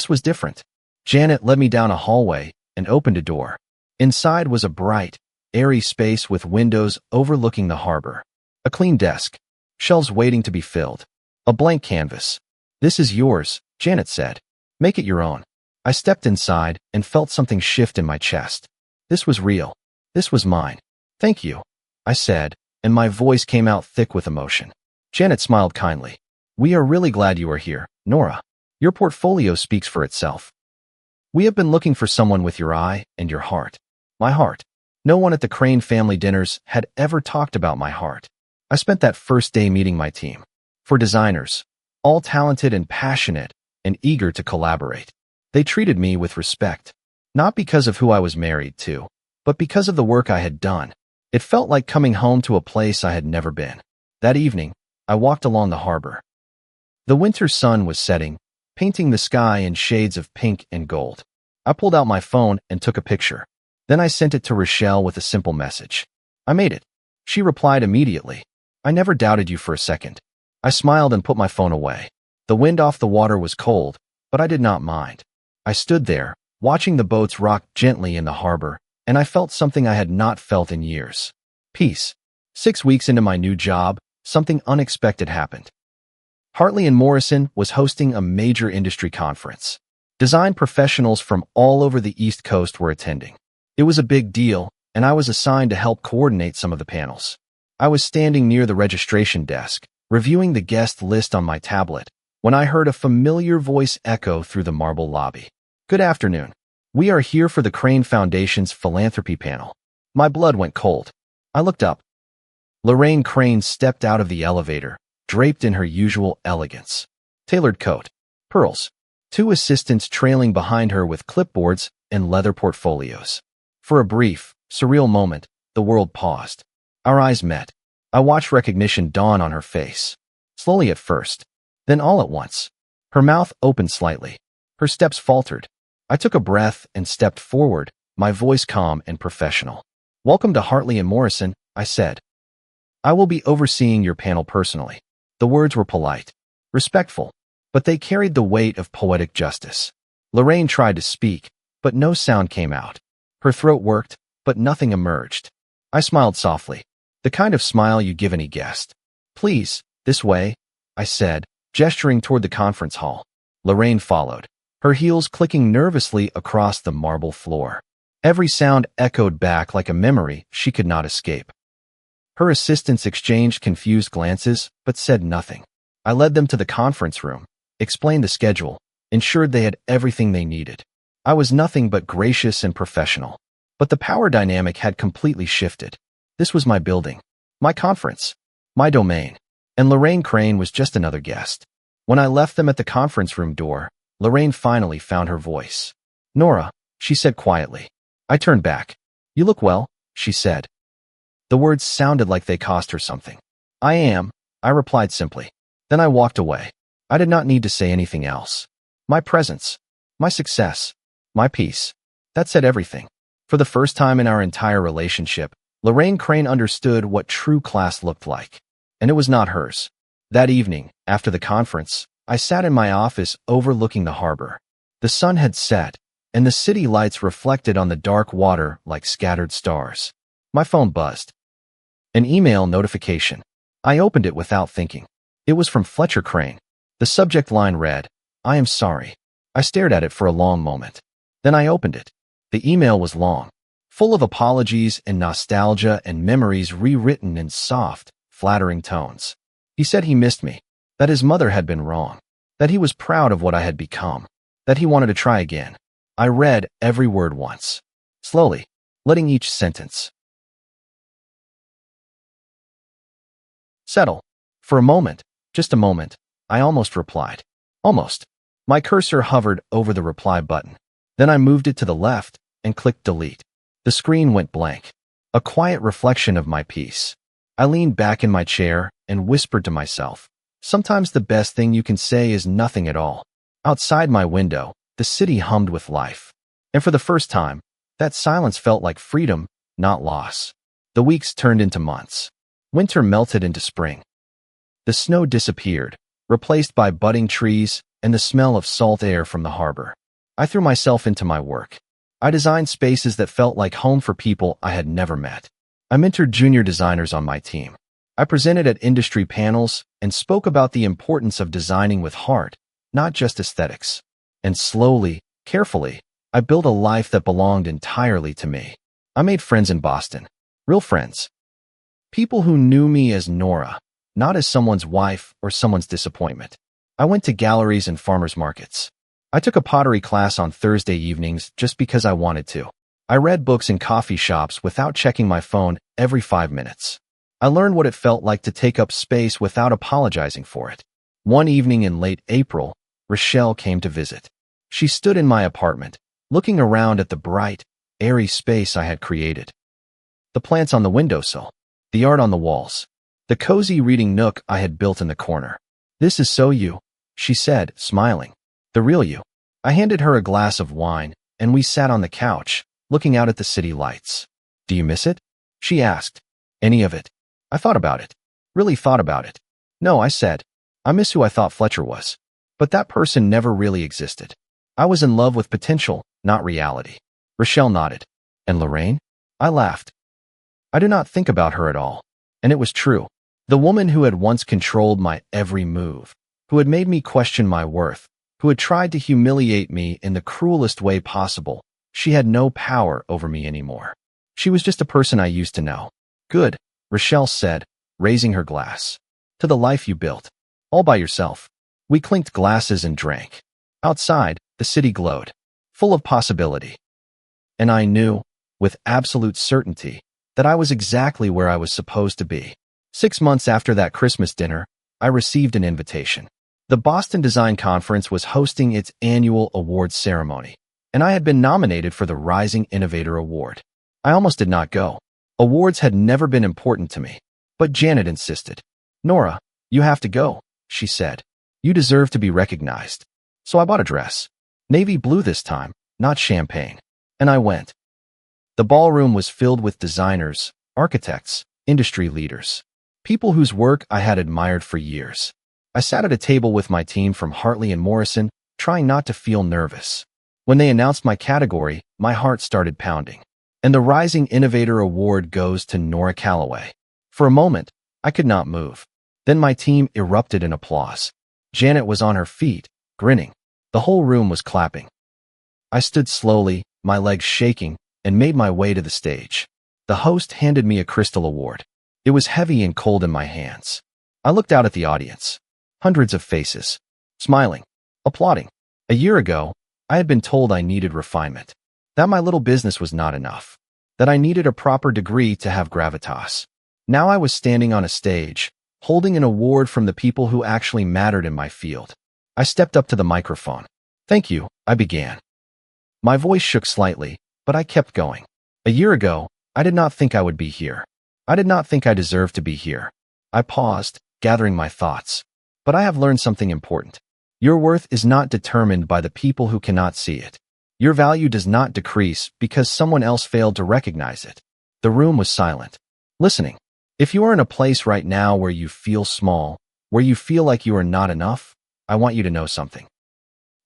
was different. Janet led me down a hallway and opened a door. Inside was a bright, airy space with windows overlooking the harbor. A clean desk, shelves waiting to be filled, a blank canvas. "This is yours," Janet said. "Make it your own." I stepped inside and felt something shift in my chest. This was real. This was mine. "Thank you," I said, and my voice came out thick with emotion. Janet smiled kindly. "We are really glad you are here, Nora. Your portfolio speaks for itself. We have been looking for someone with your eye and your heart." My heart. No one at the Crane family dinners had ever talked about my heart. I spent that first day meeting my team. 4 designers, all talented and passionate and eager to collaborate. They treated me with respect, not because of who I was married to, but because of the work I had done. It felt like coming home to a place I had never been. That evening, I walked along the harbor. The winter sun was setting, painting the sky in shades of pink and gold. I pulled out my phone and took a picture. Then I sent it to Rochelle with a simple message. "I made it." She replied immediately. "I never doubted you for a second." I smiled and put my phone away. The wind off the water was cold, but I did not mind. I stood there, watching the boats rock gently in the harbor, and I felt something I had not felt in years. Peace. 6 weeks into my new job, something unexpected happened. Hearthline Morrison was hosting a major industry conference. Design professionals from all over the East Coast were attending. It was a big deal, and I was assigned to help coordinate some of the panels. I was standing near the registration desk, reviewing the guest list on my tablet, when I heard a familiar voice echo through the marble lobby. "Good afternoon. We are here for the Crane Foundation's philanthropy panel." My blood went cold. I looked up. Lorraine Crane stepped out of the elevator, draped in her usual elegance. Tailored coat, pearls, 2 assistants trailing behind her with clipboards and leather portfolios. For a brief, surreal moment, the world paused. Our eyes met. I watched recognition dawn on her face. Slowly at first, then all at once. Her mouth opened slightly. Her steps faltered. I took a breath and stepped forward, my voice calm and professional. "Welcome to Hearthline Morrison," I said. "I will be overseeing your panel personally." The words were polite, respectful, but they carried the weight of poetic justice. Lorraine tried to speak, but no sound came out. Her throat worked, but nothing emerged. I smiled softly, the kind of smile you give any guest. "Please, this way," I said, gesturing toward the conference hall. Lorraine followed, her heels clicking nervously across the marble floor. Every sound echoed back like a memory she could not escape. Her assistants exchanged confused glances, but said nothing. I led them to the conference room, explained the schedule, ensured they had everything they needed. I was nothing but gracious and professional. But the power dynamic had completely shifted. This was my building, my conference, my domain, and Lorraine Crane was just another guest. When I left them at the conference room door, Lorraine finally found her voice. "Nora," she said quietly. I turned back. "You look well," she said. The words sounded like they cost her something. "I am," I replied simply. Then I walked away. I did not need to say anything else. My presence, my success, my peace, that said everything. For the first time in our entire relationship, Lorraine Crane understood what true class looked like. And it was not hers. That evening, after the conference, I sat in my office overlooking the harbor. The sun had set, and the city lights reflected on the dark water like scattered stars. My phone buzzed. An email notification. I opened it without thinking. It was from Fletcher Crane. The subject line read, "I am sorry." I stared at it for a long moment. Then I opened it. The email was long, full of apologies and nostalgia and memories rewritten in soft, flattering tones. He said he missed me, that his mother had been wrong, that he was proud of what I had become, that he wanted to try again. I read every word once, slowly, letting each sentence settle. For a moment, just a moment, I almost replied. Almost. My cursor hovered over the reply button. Then I moved it to the left and clicked delete. The screen went blank. A quiet reflection of my peace. I leaned back in my chair and whispered to myself, sometimes the best thing you can say is nothing at all. Outside my window, the city hummed with life. And for the first time, that silence felt like freedom, not loss. The weeks turned into months. Winter melted into spring. The snow disappeared, replaced by budding trees and the smell of salt air from the harbor. I threw myself into my work. I designed spaces that felt like home for people I had never met. I mentored junior designers on my team. I presented at industry panels and spoke about the importance of designing with heart, not just aesthetics. And slowly, carefully, I built a life that belonged entirely to me. I made friends in Boston. Real friends. People who knew me as Nora, not as someone's wife or someone's disappointment. I went to galleries and farmers markets. I took a pottery class on Thursday evenings just because I wanted to. I read books in coffee shops without checking my phone every 5 minutes. I learned what it felt like to take up space without apologizing for it. One evening in late April, Rochelle came to visit. She stood in my apartment, looking around at the bright, airy space I had created. The plants on the windowsill, the art on the walls, the cozy reading nook I had built in the corner. "This is so you," she said, smiling. "The real you." I handed her a glass of wine, and we sat on the couch, looking out at the city lights. "Do you miss it?" she asked. "Any of it?" I thought about it. Really thought about it. "No," I said. "I miss who I thought Fletcher was. But that person never really existed. I was in love with potential, not reality." Rochelle nodded. "And Lorraine?" I laughed. I do not think about her at all. And it was true. The woman who had once controlled my every move, who had made me question my worth, who had tried to humiliate me in the cruelest way possible, she had no power over me anymore. She was just a person I used to know. "Good," Rochelle said, raising her glass. "To the life you built. All by yourself." We clinked glasses and drank. Outside, the city glowed, full of possibility. And I knew, with absolute certainty, that I was exactly where I was supposed to be. 6 months after that Christmas dinner, I received an invitation. The Boston Design Conference was hosting its annual awards ceremony, and I had been nominated for the Rising Innovator Award. I almost did not go. Awards had never been important to me, but Janet insisted. "Nora, you have to go," she said. "You deserve to be recognized." So I bought a dress. Navy blue this time, not champagne. And I went. The ballroom was filled with designers, architects, industry leaders, people whose work I had admired for years. I sat at a table with my team from Hartley and Morrison, trying not to feel nervous. When they announced my category, my heart started pounding. And the Rising Innovator Award goes to Nora Calloway. For a moment, I could not move. Then my team erupted in applause. Janet was on her feet, grinning. The whole room was clapping. I stood slowly, my legs shaking, and made my way to the stage. The host handed me a crystal award. It was heavy and cold in my hands. I looked out at the audience. Hundreds of faces. Smiling. Applauding. A year ago, I had been told I needed refinement. That my little business was not enough. That I needed a proper degree to have gravitas. Now I was standing on a stage, holding an award from the people who actually mattered in my field. I stepped up to the microphone. "Thank you," I began. My voice shook slightly, but I kept going. A year ago, I did not think I would be here. I did not think I deserved to be here. I paused, gathering my thoughts. But I have learned something important. Your worth is not determined by the people who cannot see it. Your value does not decrease because someone else failed to recognize it. The room was silent, listening. If you are in a place right now where you feel small, where you feel like you are not enough, I want you to know something.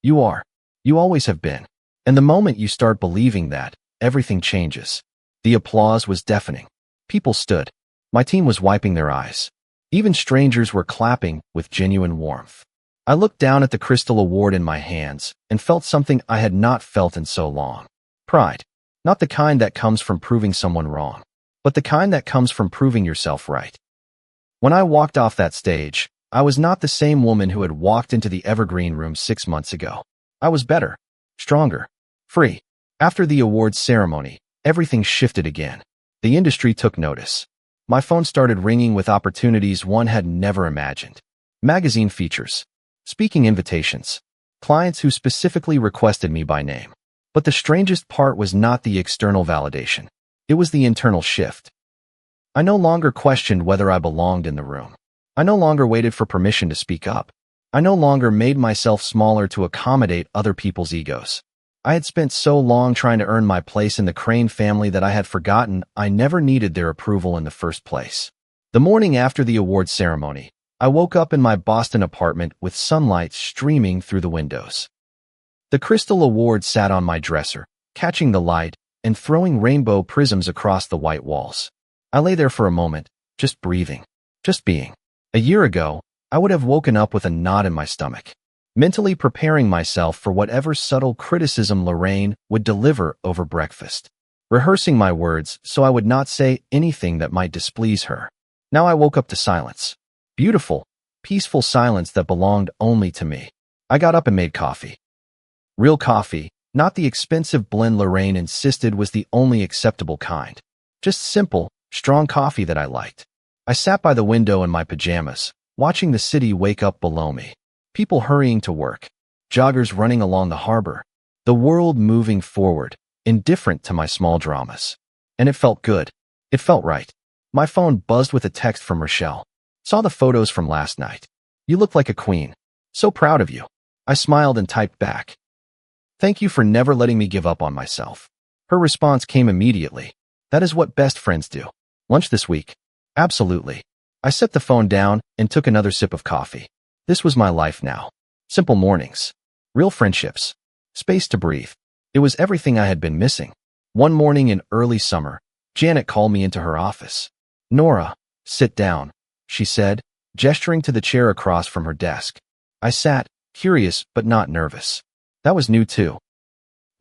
You are. You always have been. And the moment you start believing that, everything changes. The applause was deafening. People stood. My team was wiping their eyes. Even strangers were clapping with genuine warmth. I looked down at the crystal award in my hands and felt something I had not felt in so long. Pride. Not the kind that comes from proving someone wrong, but the kind that comes from proving yourself right. When I walked off that stage, I was not the same woman who had walked into the Evergreen Room 6 months ago. I was better, stronger, free. After the awards ceremony, everything shifted again. The industry took notice. My phone started ringing with opportunities one had never imagined. Magazine features, speaking invitations, clients who specifically requested me by name. But the strangest part was not the external validation. It was the internal shift. I no longer questioned whether I belonged in the room. I no longer waited for permission to speak up. I no longer made myself smaller to accommodate other people's egos. I had spent so long trying to earn my place in the Crane family that I had forgotten I never needed their approval in the first place. The morning after the awards ceremony, I woke up in my Boston apartment with sunlight streaming through the windows. The Crystal Award sat on my dresser, catching the light and throwing rainbow prisms across the white walls. I lay there for a moment, just breathing, just being. A year ago, I would have woken up with a knot in my stomach, mentally preparing myself for whatever subtle criticism Lorraine would deliver over breakfast, rehearsing my words so I would not say anything that might displease her. Now I woke up to silence. Beautiful, peaceful silence that belonged only to me. I got up and made coffee. Real coffee, not the expensive blend Lorraine insisted was the only acceptable kind. Just simple, strong coffee that I liked. I sat by the window in my pajamas, watching the city wake up below me. People hurrying to work, joggers running along the harbor, the world moving forward, indifferent to my small dramas. And it felt good. It felt right. My phone buzzed with a text from Rochelle. Saw the photos from last night. You look like a queen. So proud of you. I smiled and typed back. Thank you for never letting me give up on myself. Her response came immediately. That is what best friends do. Lunch this week? Absolutely. I set the phone down and took another sip of coffee. This was my life now. Simple mornings. Real friendships. Space to breathe. It was everything I had been missing. One morning in early summer, Janet called me into her office. Nora, sit down, she said, gesturing to the chair across from her desk. I sat, curious but not nervous. That was new too.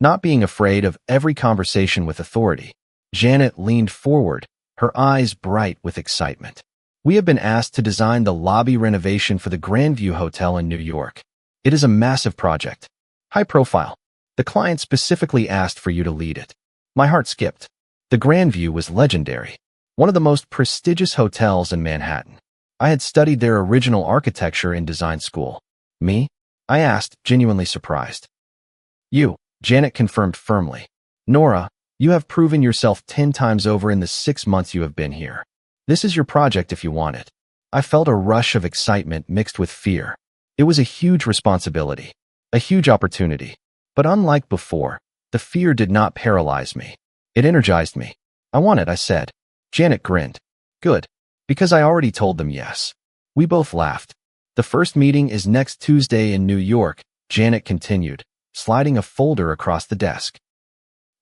Not being afraid of every conversation with authority, Janet leaned forward, her eyes bright with excitement. We have been asked to design the lobby renovation for the Grandview Hotel in New York. It is a massive project. High profile. The client specifically asked for you to lead it. My heart skipped. The Grandview was legendary. One of the most prestigious hotels in Manhattan. I had studied their original architecture in design school. Me? I asked, genuinely surprised. You, Janet confirmed firmly. Nora, you have proven yourself 10 times over in the 6 months you have been here. This is your project if you want it. I felt a rush of excitement mixed with fear. It was a huge responsibility, a huge opportunity. But unlike before, the fear did not paralyze me. It energized me. I want it, I said. Janet grinned. Good. Because I already told them yes. We both laughed. The first meeting is next Tuesday in New York, Janet continued, sliding a folder across the desk.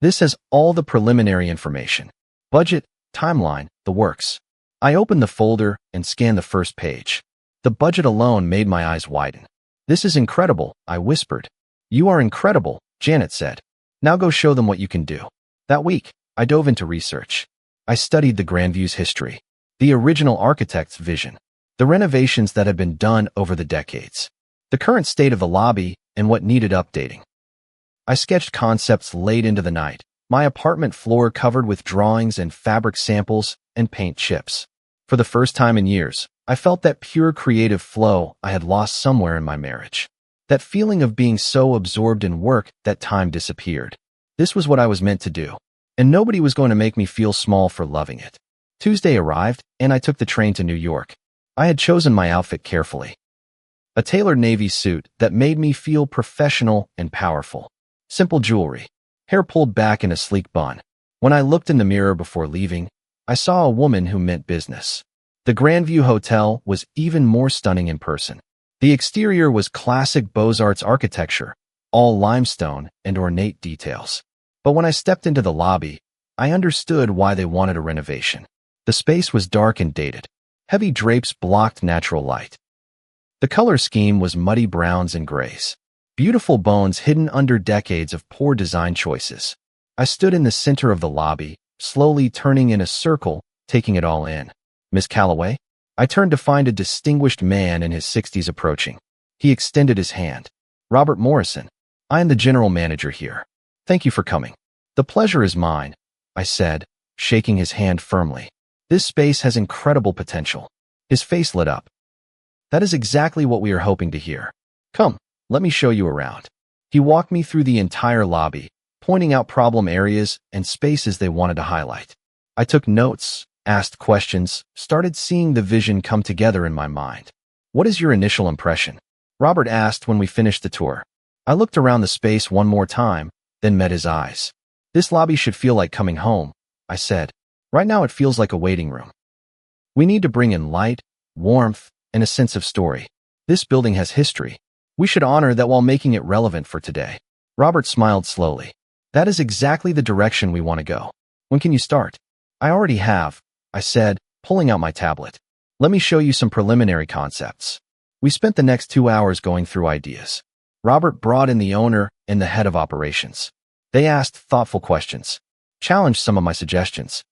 This has all the preliminary information. Budget, timeline, the works. I opened the folder and scanned the first page. The budget alone made my eyes widen. This is incredible, I whispered. You are incredible, Janet said. Now go show them what you can do. That week, I dove into research. I studied the Grandview's history, the original architect's vision, the renovations that had been done over the decades, the current state of the lobby, and what needed updating. I sketched concepts late into the night, my apartment floor covered with drawings and fabric samples and paint chips. For the first time in years, I felt that pure creative flow I had lost somewhere in my marriage. That feeling of being so absorbed in work that time disappeared. This was what I was meant to do, and nobody was going to make me feel small for loving it. Tuesday arrived, and I took the train to New York. I had chosen my outfit carefully. A tailored navy suit that made me feel professional and powerful. Simple jewelry, hair pulled back in a sleek bun. When I looked in the mirror before leaving, I saw a woman who meant business. The Grandview Hotel was even more stunning in person. The exterior was classic Beaux-Arts architecture, all limestone and ornate details. But when I stepped into the lobby, I understood why they wanted a renovation. The space was dark and dated. Heavy drapes blocked natural light. The color scheme was muddy browns and grays. Beautiful bones hidden under decades of poor design choices. I stood in the center of the lobby, slowly turning in a circle, taking it all in. Miss Calloway? I turned to find a distinguished man in his 60s approaching. He extended his hand. Robert Morrison. I am the general manager here. Thank you for coming. The pleasure is mine, I said, shaking his hand firmly. This space has incredible potential. His face lit up. That is exactly what we are hoping to hear. Come, let me show you around. He walked me through the entire lobby, pointing out problem areas and spaces they wanted to highlight. I took notes, asked questions, started seeing the vision come together in my mind. What is your initial impression? Robert asked when we finished the tour. I looked around the space one more time, then met his eyes. This lobby should feel like coming home, I said. Right now it feels like a waiting room. We need to bring in light, warmth, and a sense of story. This building has history. We should honor that while making it relevant for today. Robert smiled slowly. That is exactly the direction we want to go. When can you start? I already have, I said, pulling out my tablet. Let me show you some preliminary concepts. We spent the next 2 hours going through ideas. Robert brought in the owner and the head of operations. They asked thoughtful questions, challenged some of my suggestions,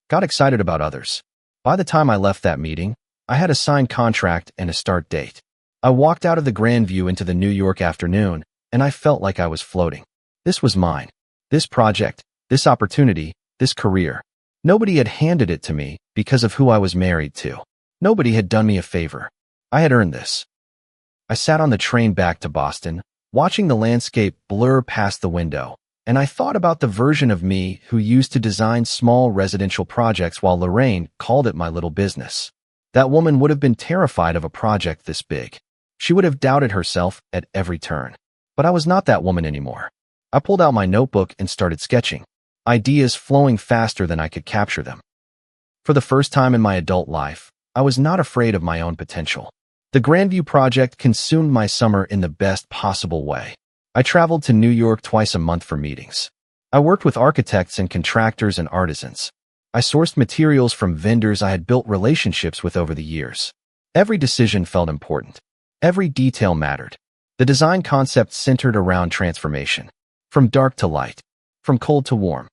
got excited about others. By the time I left that meeting, I had a signed contract and a start date. I walked out of the Grand View into the New York afternoon, and I felt like I was floating. This was mine. This project, this opportunity, this career. Nobody had handed it to me because of who I was married to. Nobody had done me a favor. I had earned this. I sat on the train back to Boston, watching the landscape blur past the window, and I thought about the version of me who used to design small residential projects while Lorraine called it my little business. That woman would have been terrified of a project this big. She would have doubted herself at every turn. But I was not that woman anymore. I pulled out my notebook and started sketching, ideas flowing faster than I could capture them. For the first time in my adult life, I was not afraid of my own potential. The Grandview project consumed my summer in the best possible way. I traveled to New York twice a month for meetings. I worked with architects and contractors and artisans. I sourced materials from vendors I had built relationships with over the years. Every decision felt important. Every detail mattered. The design concept centered around transformation. From dark to light. From cold to warm.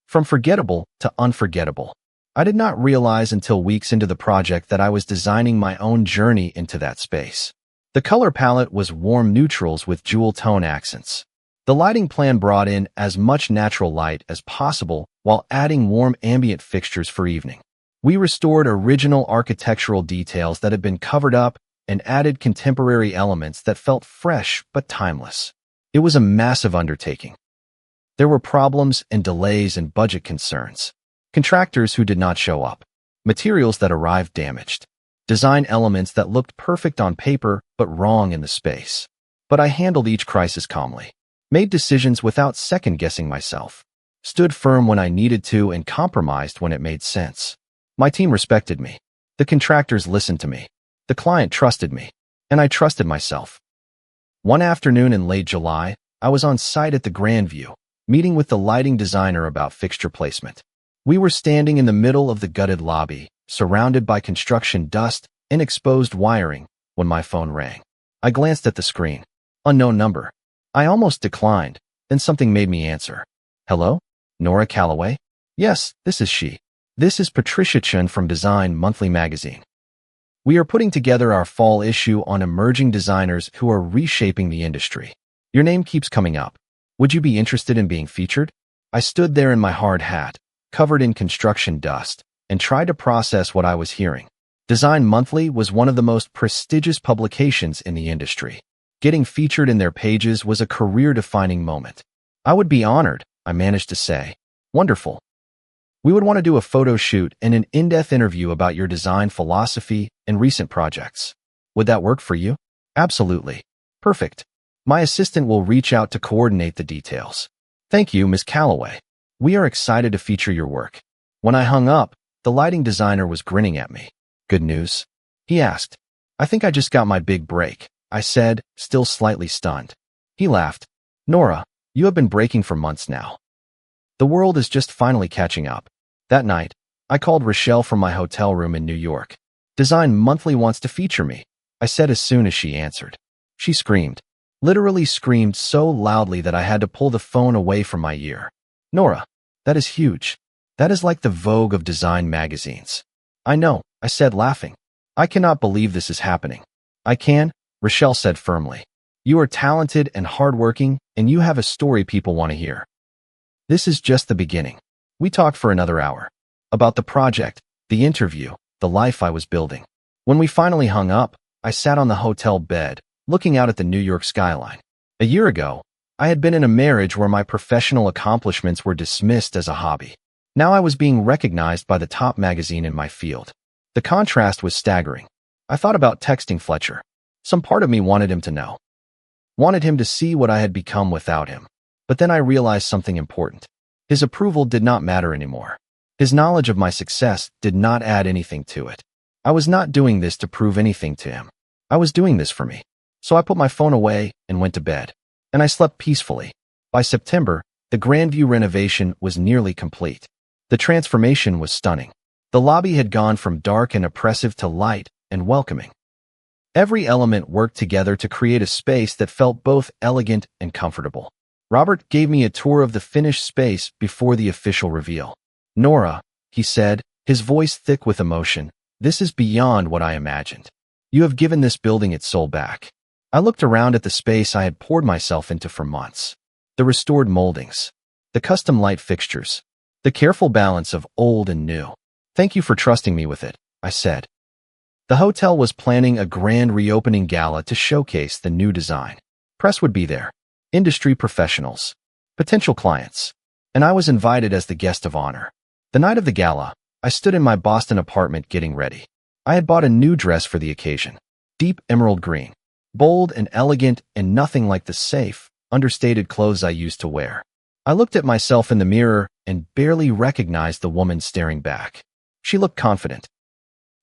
From forgettable to unforgettable. I did not realize until weeks into the project that I was designing my own journey into that space. The color palette was warm neutrals with jewel tone accents. The lighting plan brought in as much natural light as possible while adding warm ambient fixtures for evening. We restored original architectural details that had been covered up and added contemporary elements that felt fresh but timeless. It was a massive undertaking. There were problems and delays and budget concerns. Contractors who did not show up. Materials that arrived damaged. Design elements that looked perfect on paper but wrong in the space. But I handled each crisis calmly. Made decisions without second-guessing myself. Stood firm when I needed to and compromised when it made sense. My team respected me. The contractors listened to me. The client trusted me. And I trusted myself. One afternoon in late July, I was on site at the Grand View, meeting with the lighting designer about fixture placement. We were standing in the middle of the gutted lobby, surrounded by construction dust and exposed wiring, when my phone rang. I glanced at the screen. Unknown number. I almost declined, then something made me answer. Hello? Nora Calloway? Yes, this is she. This is Patricia Chen from Design Monthly magazine. We are putting together our fall issue on emerging designers who are reshaping the industry. Your name keeps coming up. Would you be interested in being featured? I stood there in my hard hat, covered in construction dust, and tried to process what I was hearing. Design Monthly was one of the most prestigious publications in the industry. Getting featured in their pages was a career-defining moment. I would be honored, I managed to say. Wonderful. We would want to do a photo shoot and an in-depth interview about your design philosophy and recent projects. Would that work for you? Absolutely. Perfect. My assistant will reach out to coordinate the details. Thank you, Ms. Calloway. We are excited to feature your work. When I hung up, the lighting designer was grinning at me. Good news? He asked. I think I just got my big break, I said, still slightly stunned. He laughed. Nora, you have been breaking for months now. The world is just finally catching up. That night, I called Rochelle from my hotel room in New York. Design Monthly wants to feature me, I said as soon as she answered. She screamed. Literally screamed so loudly that I had to pull the phone away from my ear. Nora, that is huge. That is like the Vogue of design magazines. I know, I said laughing. I cannot believe this is happening. I can, Rochelle said firmly. You are talented and hardworking, and you have a story people want to hear. This is just the beginning. We talked for another hour. about the project, the interview, the life I was building. When we finally hung up, I sat on the hotel bed, looking out at the New York skyline. A year ago, I had been in a marriage where my professional accomplishments were dismissed as a hobby. Now I was being recognized by the top magazine in my field. The contrast was staggering. I thought about texting Fletcher. Some part of me wanted him to know. Wanted him to see what I had become without him. But then I realized something important. His approval did not matter anymore. His knowledge of my success did not add anything to it. I was not doing this to prove anything to him. I was doing this for me. So I put my phone away and went to bed. And I slept peacefully. By September, the Grandview renovation was nearly complete. The transformation was stunning. The lobby had gone from dark and oppressive to light and welcoming. Every element worked together to create a space that felt both elegant and comfortable. Robert gave me a tour of the finished space before the official reveal. "Nora," he said, his voice thick with emotion, "this is beyond what I imagined. You have given this building its soul back." I looked around at the space I had poured myself into for months. The restored moldings, the custom light fixtures, the careful balance of old and new. "Thank you for trusting me with it," I said. The hotel was planning a grand reopening gala to showcase the new design. Press would be there, industry professionals, potential clients, and I was invited as the guest of honor. The night of the gala, I stood in my Boston apartment getting ready. I had bought a new dress for the occasion, deep emerald green, bold and elegant and nothing like the safe, understated clothes I used to wear. I looked at myself in the mirror and barely recognized the woman staring back. She looked confident,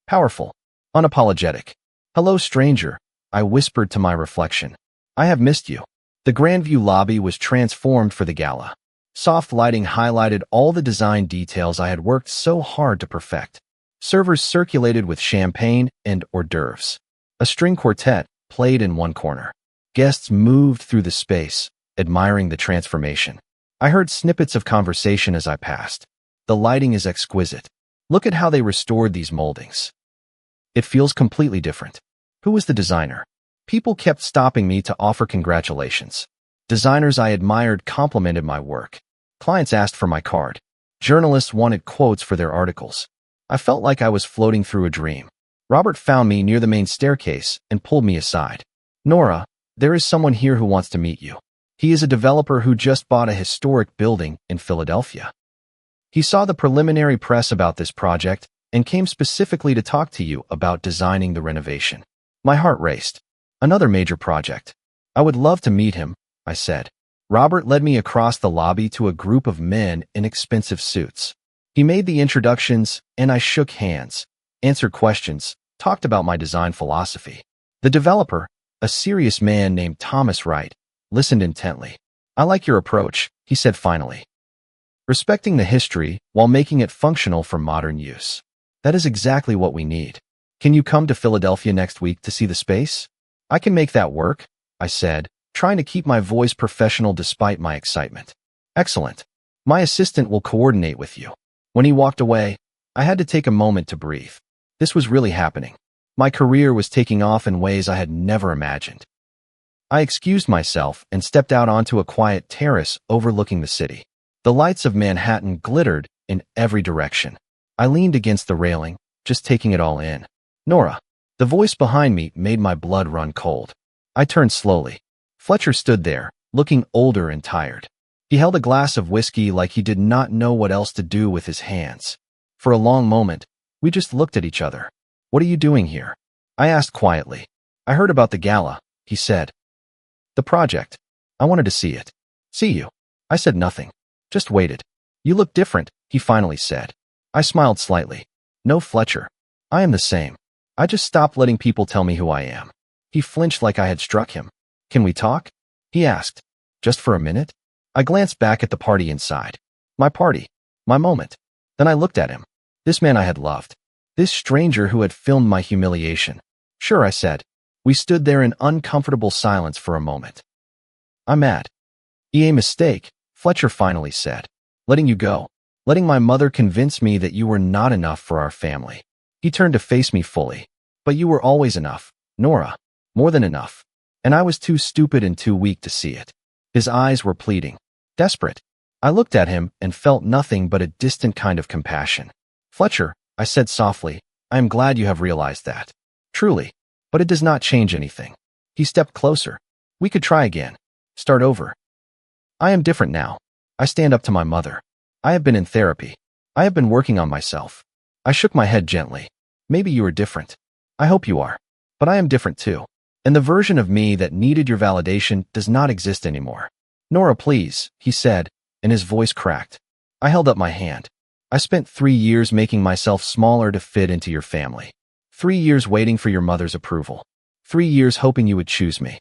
powerful, unapologetic. "Hello, stranger," I whispered to my reflection. "I have missed you." The Grandview lobby was transformed for the gala. Soft lighting highlighted all the design details I had worked so hard to perfect. Servers circulated with champagne and hors d'oeuvres. A string quartet played in one corner. Guests moved through the space, admiring the transformation. I heard snippets of conversation as I passed. "The lighting is exquisite. Look at how they restored these moldings. It feels completely different. Who was the designer?" People kept stopping me to offer congratulations. Designers I admired complimented my work. Clients asked for my card. Journalists wanted quotes for their articles. I felt like I was floating through a dream. Robert found me near the main staircase and pulled me aside. "Nora, there is someone here who wants to meet you. He is a developer who just bought a historic building in Philadelphia. He saw the preliminary press about this project and came specifically to talk to you about designing the renovation." My heart raced. Another major project. "I would love to meet him," I said. Robert led me across the lobby to a group of men in expensive suits. He made the introductions, and I shook hands, answered questions, talked about my design philosophy. The developer, a serious man named Thomas Wright, listened intently. "I like your approach," he said finally. "Respecting the history while making it functional for modern use. That is exactly what we need. Can you come to Philadelphia next week to see the space?" "I can make that work," I said, trying to keep my voice professional despite my excitement. "Excellent. My assistant will coordinate with you." When he walked away, I had to take a moment to breathe. This was really happening. My career was taking off in ways I had never imagined. I excused myself and stepped out onto a quiet terrace overlooking the city. The lights of Manhattan glittered in every direction. I leaned against the railing, just taking it all in. "Nora." The voice behind me made my blood run cold. I turned slowly. Fletcher stood there, looking older and tired. He held a glass of whiskey like he did not know what else to do with his hands. For a long moment, we just looked at each other. "What are you doing here?" I asked quietly. "I heard about the gala," he said. "The project. I wanted to see it." "See you." I said nothing. Just waited. "You look different," he finally said. I smiled slightly. "No, Fletcher. I am the same. I just stopped letting people tell me who I am." He flinched like I had struck him. "Can we talk?" he asked. "Just for a minute?" I glanced back at the party inside. My party. My moment. Then I looked at him. This man I had loved. This stranger who had filmed my humiliation. "Sure," I said. We stood there in uncomfortable silence for a moment. "I'm mad." "A mistake," Fletcher finally said. "Letting you go. Letting my mother convince me that you were not enough for our family." He turned to face me fully. "But you were always enough, Nora. More than enough. And I was too stupid and too weak to see it." His eyes were pleading. Desperate. I looked at him and felt nothing but a distant kind of compassion. Fletcher, I said softly, I am glad you have realized that. Truly. But it does not change anything. He stepped closer. We could try again. Start over. I am different now. I stand up to my mother. I have been in therapy. I have been working on myself. I shook my head gently. Maybe you are different. I hope you are. But I am different too. And the version of me that needed your validation does not exist anymore. Nora, please, he said, and his voice cracked. I held up my hand. I spent 3 years making myself smaller to fit into your family. 3 years waiting for your mother's approval. 3 years hoping you would choose me.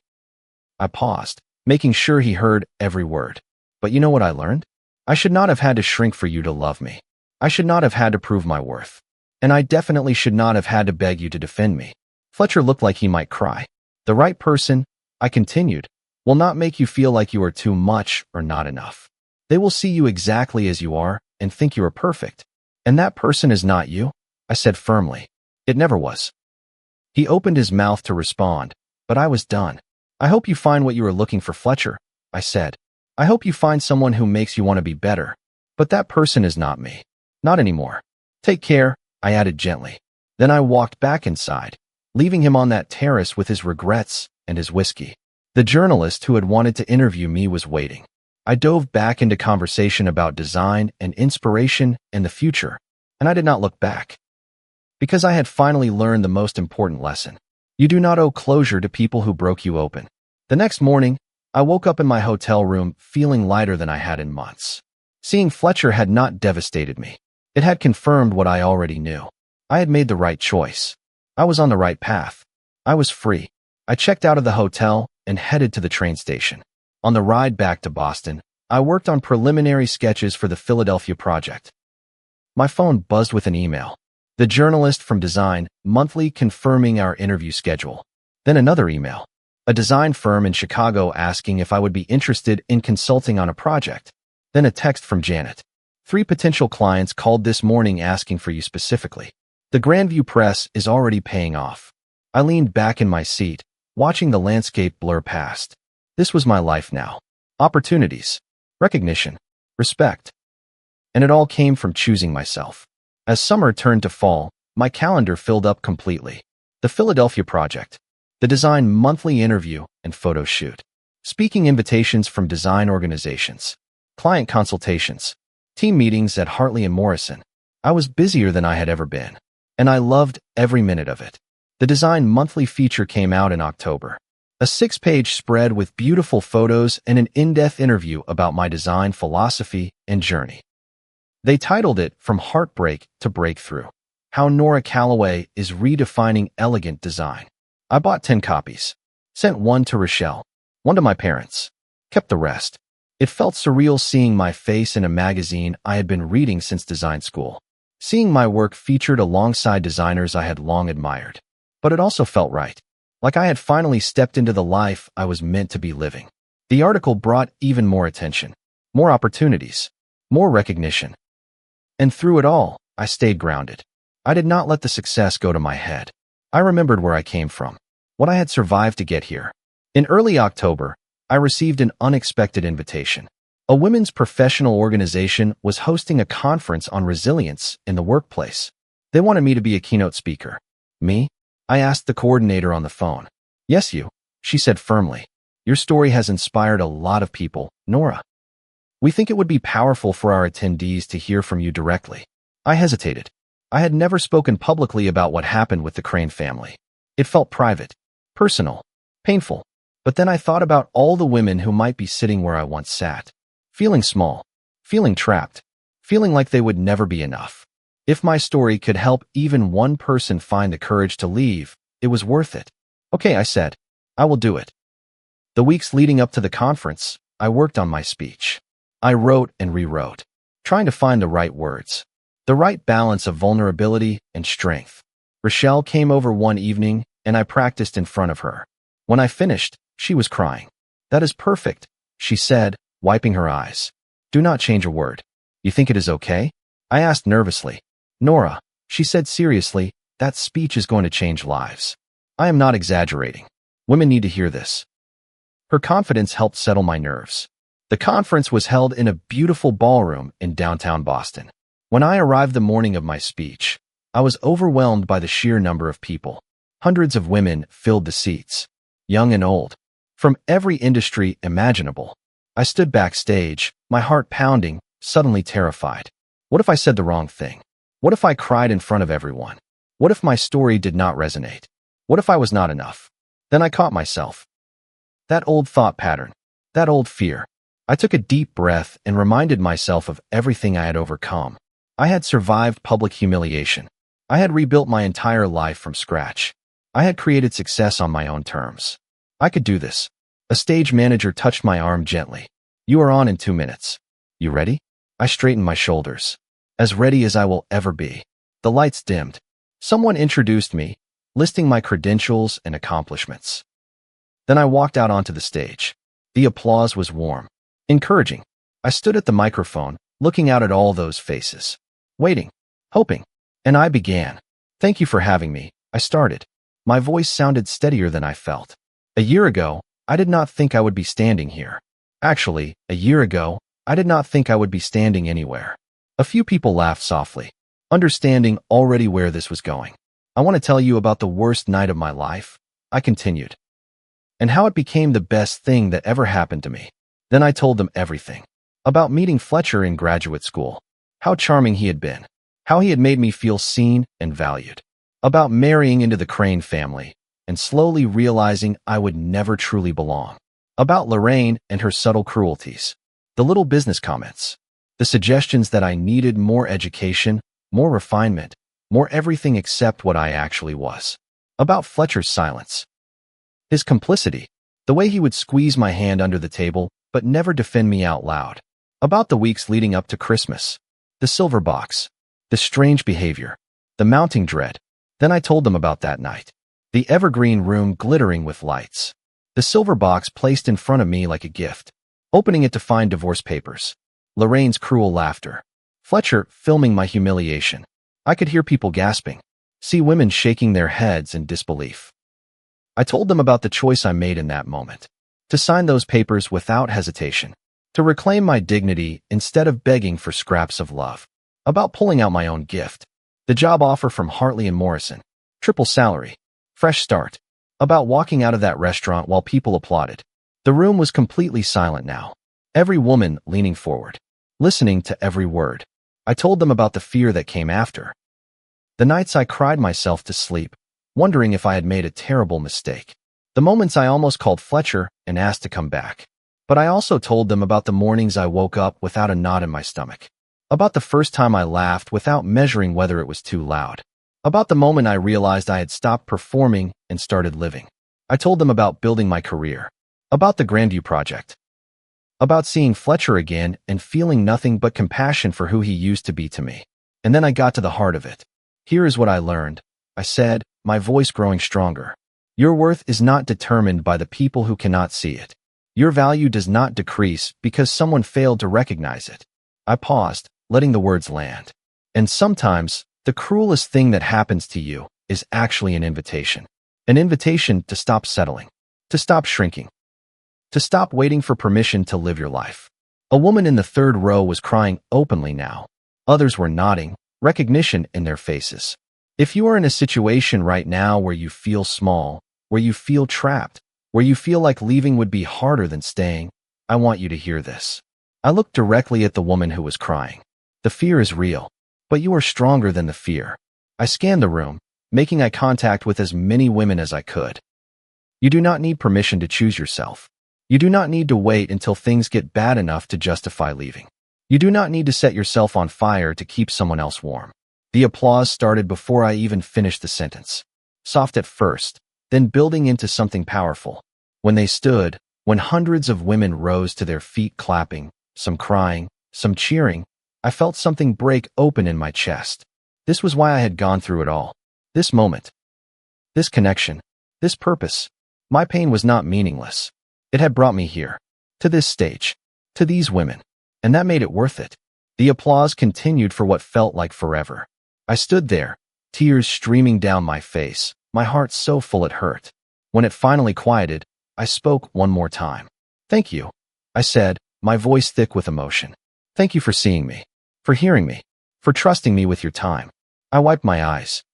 I paused, making sure he heard every word. But you know what I learned? I should not have had to shrink for you to love me. I should not have had to prove my worth. And I definitely should not have had to beg you to defend me. Fletcher looked like he might cry. The right person, I continued, will not make you feel like you are too much or not enough. They will see you exactly as you are and think you are perfect. And that person is not you, I said firmly. It never was. He opened his mouth to respond, but I was done. I hope you find what you are looking for, Fletcher, I said. I hope you find someone who makes you want to be better. But that person is not me. Not anymore. Take care, I added gently. Then I walked back inside, leaving him on that terrace with his regrets and his whiskey. The journalist who had wanted to interview me was waiting. I dove back into conversation about design and inspiration and the future, and I did not look back. Because I had finally learned the most important lesson. You do not owe closure to people who broke you open. The next morning, I woke up in my hotel room feeling lighter than I had in months. Seeing Fletcher had not devastated me. It had confirmed what I already knew. I had made the right choice. I was on the right path. I was free. I checked out of the hotel and headed to the train station. On the ride back to Boston, I worked on preliminary sketches for the Philadelphia project. My phone buzzed with an email. The journalist from Design Monthly confirming our interview schedule. Then another email. A design firm in Chicago asking if I would be interested in consulting on a project. Then a text from Janet. 3 potential clients called this morning asking for you specifically. The Grandview Press is already paying off. I leaned back in my seat, watching the landscape blur past. This was my life now. Opportunities, recognition, respect. And it all came from choosing myself. As summer turned to fall, my calendar filled up completely. The Philadelphia project, the Design Monthly interview and photo shoot, speaking invitations from design organizations, client consultations, team meetings at Hartley & Morrison. I was busier than I had ever been, and I loved every minute of it. The Design Monthly feature came out in October. A 6-page spread with beautiful photos and an in-depth interview about my design philosophy and journey. They titled it From Heartbreak to Breakthrough, How Nora Calloway is Redefining Elegant Design. I bought 10 copies, sent one to Rochelle, one to my parents, kept the rest. It felt surreal seeing my face in a magazine I had been reading since design school, seeing my work featured alongside designers I had long admired. But it also felt right, like I had finally stepped into the life I was meant to be living. The article brought even more attention, more opportunities, more recognition. And through it all, I stayed grounded. I did not let the success go to my head. I remembered where I came from, what I had survived to get here. In early October, I received an unexpected invitation. A women's professional organization was hosting a conference on resilience in the workplace. They wanted me to be a keynote speaker. Me? I asked the coordinator on the phone. Yes, you, she said firmly. Your story has inspired a lot of people, Nora. We think it would be powerful for our attendees to hear from you directly. I hesitated. I had never spoken publicly about what happened with the Crane family. It felt private, personal, painful. But then I thought about all the women who might be sitting where I once sat, feeling small, feeling trapped, feeling like they would never be enough. If my story could help even one person find the courage to leave, it was worth it. Okay, I said. I will do it. The weeks leading up to the conference, I worked on my speech. I wrote and rewrote, trying to find the right words, the right balance of vulnerability and strength. Rochelle came over one evening, and I practiced in front of her. When I finished, she was crying. That is perfect, she said, wiping her eyes. Do not change a word. You think it is okay? I asked nervously. Nora, she said seriously, that speech is going to change lives. I am not exaggerating. Women need to hear this. Her confidence helped settle my nerves. The conference was held in a beautiful ballroom in downtown Boston. When I arrived the morning of my speech, I was overwhelmed by the sheer number of people. Hundreds of women filled the seats, young and old, from every industry imaginable. I stood backstage, my heart pounding, suddenly terrified. What if I said the wrong thing? What if I cried in front of everyone? What if my story did not resonate? What if I was not enough? Then I caught myself. That old thought pattern, that old fear. I took a deep breath and reminded myself of everything I had overcome. I had survived public humiliation. I had rebuilt my entire life from scratch. I had created success on my own terms. I could do this. A stage manager touched my arm gently. You are on in 2 minutes. You ready? I straightened my shoulders. As ready as I will ever be. The lights dimmed. Someone introduced me, listing my credentials and accomplishments. Then I walked out onto the stage. The applause was warm, encouraging. I stood at the microphone, looking out at all those faces, waiting, hoping, and I began. Thank you for having me, I started. My voice sounded steadier than I felt. A year ago, I did not think I would be standing here. Actually, a year ago, I did not think I would be standing anywhere. A few people laughed softly, understanding already where this was going. I want to tell you about the worst night of my life, I continued, and how it became the best thing that ever happened to me. Then I told them everything. About meeting Fletcher in graduate school, how charming he had been, how he had made me feel seen and valued. About marrying into the Crane family, and slowly realizing I would never truly belong. About Lorraine and her subtle cruelties, the little business comments, the suggestions that I needed more education, more refinement, more everything except what I actually was. About Fletcher's silence, his complicity, the way he would squeeze my hand under the table but never defend me out loud. About the weeks leading up to Christmas, the silver box, the strange behavior, the mounting dread. Then I told them about that night. The evergreen room glittering with lights. The silver box placed in front of me like a gift. Opening it to find divorce papers. Lorraine's cruel laughter. Fletcher filming my humiliation. I could hear people gasping. See women shaking their heads in disbelief. I told them about the choice I made in that moment. To sign those papers without hesitation. To reclaim my dignity instead of begging for scraps of love. About pulling out my own gift. The job offer from Hartley and Morrison. Triple salary. Fresh start. About walking out of that restaurant while people applauded. The room was completely silent now. Every woman leaning forward, listening to every word. I told them about the fear that came after. The nights I cried myself to sleep, wondering if I had made a terrible mistake. The moments I almost called Fletcher and asked to come back. But I also told them about the mornings I woke up without a knot in my stomach. About the first time I laughed without measuring whether it was too loud. About the moment I realized I had stopped performing and started living. I told them about building my career. About the Grandview project. About seeing Fletcher again and feeling nothing but compassion for who he used to be to me. And then I got to the heart of it. Here is what I learned, I said, my voice growing stronger. Your worth is not determined by the people who cannot see it. Your value does not decrease because someone failed to recognize it. I paused, letting the words land. And sometimes, the cruelest thing that happens to you is actually an invitation. An invitation to stop settling, to stop shrinking, to stop waiting for permission to live your life. A woman in the third row was crying openly now. Others were nodding, recognition in their faces. If you are in a situation right now where you feel small, where you feel trapped, where you feel like leaving would be harder than staying, I want you to hear this. I looked directly at the woman who was crying. The fear is real, but you are stronger than the fear. I scanned the room, making eye contact with as many women as I could. You do not need permission to choose yourself. You do not need to wait until things get bad enough to justify leaving. You do not need to set yourself on fire to keep someone else warm. The applause started before I even finished the sentence. Soft at first, then building into something powerful. When they stood, when hundreds of women rose to their feet clapping, some crying, some cheering, I felt something break open in my chest. This was why I had gone through it all. This moment. This connection. This purpose. My pain was not meaningless. It had brought me here. To this stage. To these women. And that made it worth it. The applause continued for what felt like forever. I stood there, tears streaming down my face, my heart so full it hurt. When it finally quieted, I spoke one more time. Thank you, I said, my voice thick with emotion. Thank you for seeing me, for hearing me, for trusting me with your time. I wiped my eyes.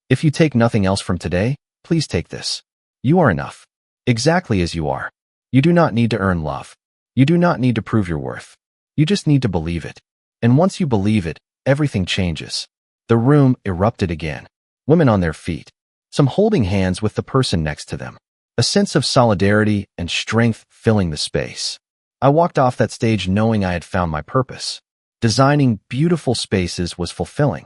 If you take nothing else from today, please take this. You are enough. Exactly as you are. You do not need to earn love. You do not need to prove your worth. You just need to believe it. And once you believe it, everything changes. The room erupted again. Women on their feet. Some holding hands with the person next to them. A sense of solidarity and strength filling the space. I walked off that stage knowing I had found my purpose. Designing beautiful spaces was fulfilling.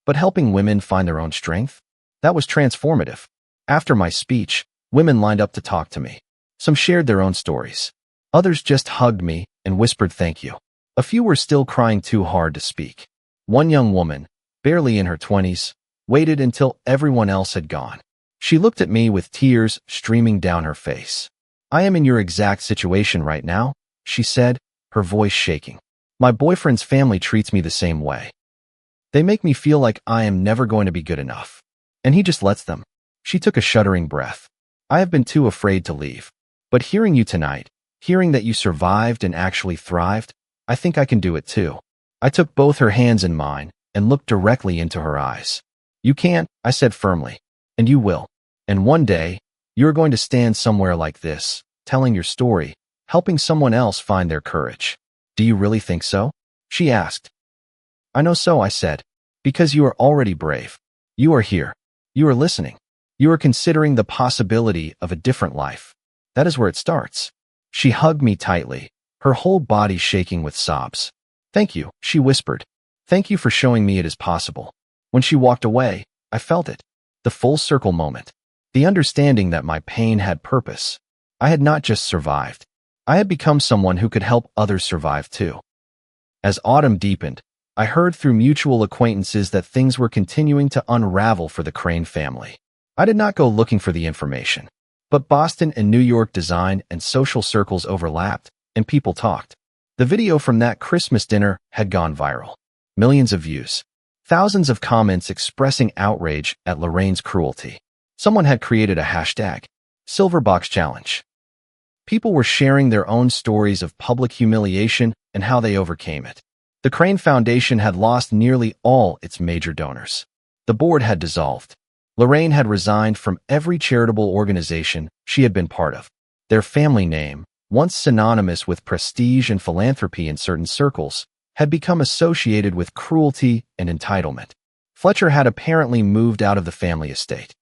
But helping women find their own strength? That was transformative. After my speech, women lined up to talk to me. Some shared their own stories. Others just hugged me and whispered thank you. A few were still crying too hard to speak. One young woman, barely in her 20s, waited until everyone else had gone. She looked at me with tears streaming down her face. I am in your exact situation right now, she said, her voice shaking. My boyfriend's family treats me the same way. They make me feel like I am never going to be good enough. And he just lets them. She took a shuddering breath. I have been too afraid to leave. But hearing you tonight, hearing that you survived and actually thrived, I think I can do it too. I took both her hands in mine and looked directly into her eyes. You can, I said firmly. And you will. And one day, you're going to stand somewhere like this, telling your story, helping someone else find their courage. Do you really think so? She asked. I know so, I said. Because you are already brave. You are here. You are listening. You are considering the possibility of a different life. That is where it starts. She hugged me tightly, her whole body shaking with sobs. Thank you, she whispered. Thank you for showing me it is possible. When she walked away, I felt it. The full circle moment. The understanding that my pain had purpose. I had not just survived. I had become someone who could help others survive too. As autumn deepened, I heard through mutual acquaintances that things were continuing to unravel for the Crane family. I did not go looking for the information. But Boston and New York design and social circles overlapped, and people talked. The video from that Christmas dinner had gone viral. Millions of views. Thousands of comments expressing outrage at Lorraine's cruelty. Someone had created a hashtag, Silverbox Challenge. People were sharing their own stories of public humiliation and how they overcame it. The Crane Foundation had lost nearly all its major donors. The board had dissolved. Lorraine had resigned from every charitable organization she had been part of. Their family name, once synonymous with prestige and philanthropy in certain circles, had become associated with cruelty and entitlement. Fletcher had apparently moved out of the family estate.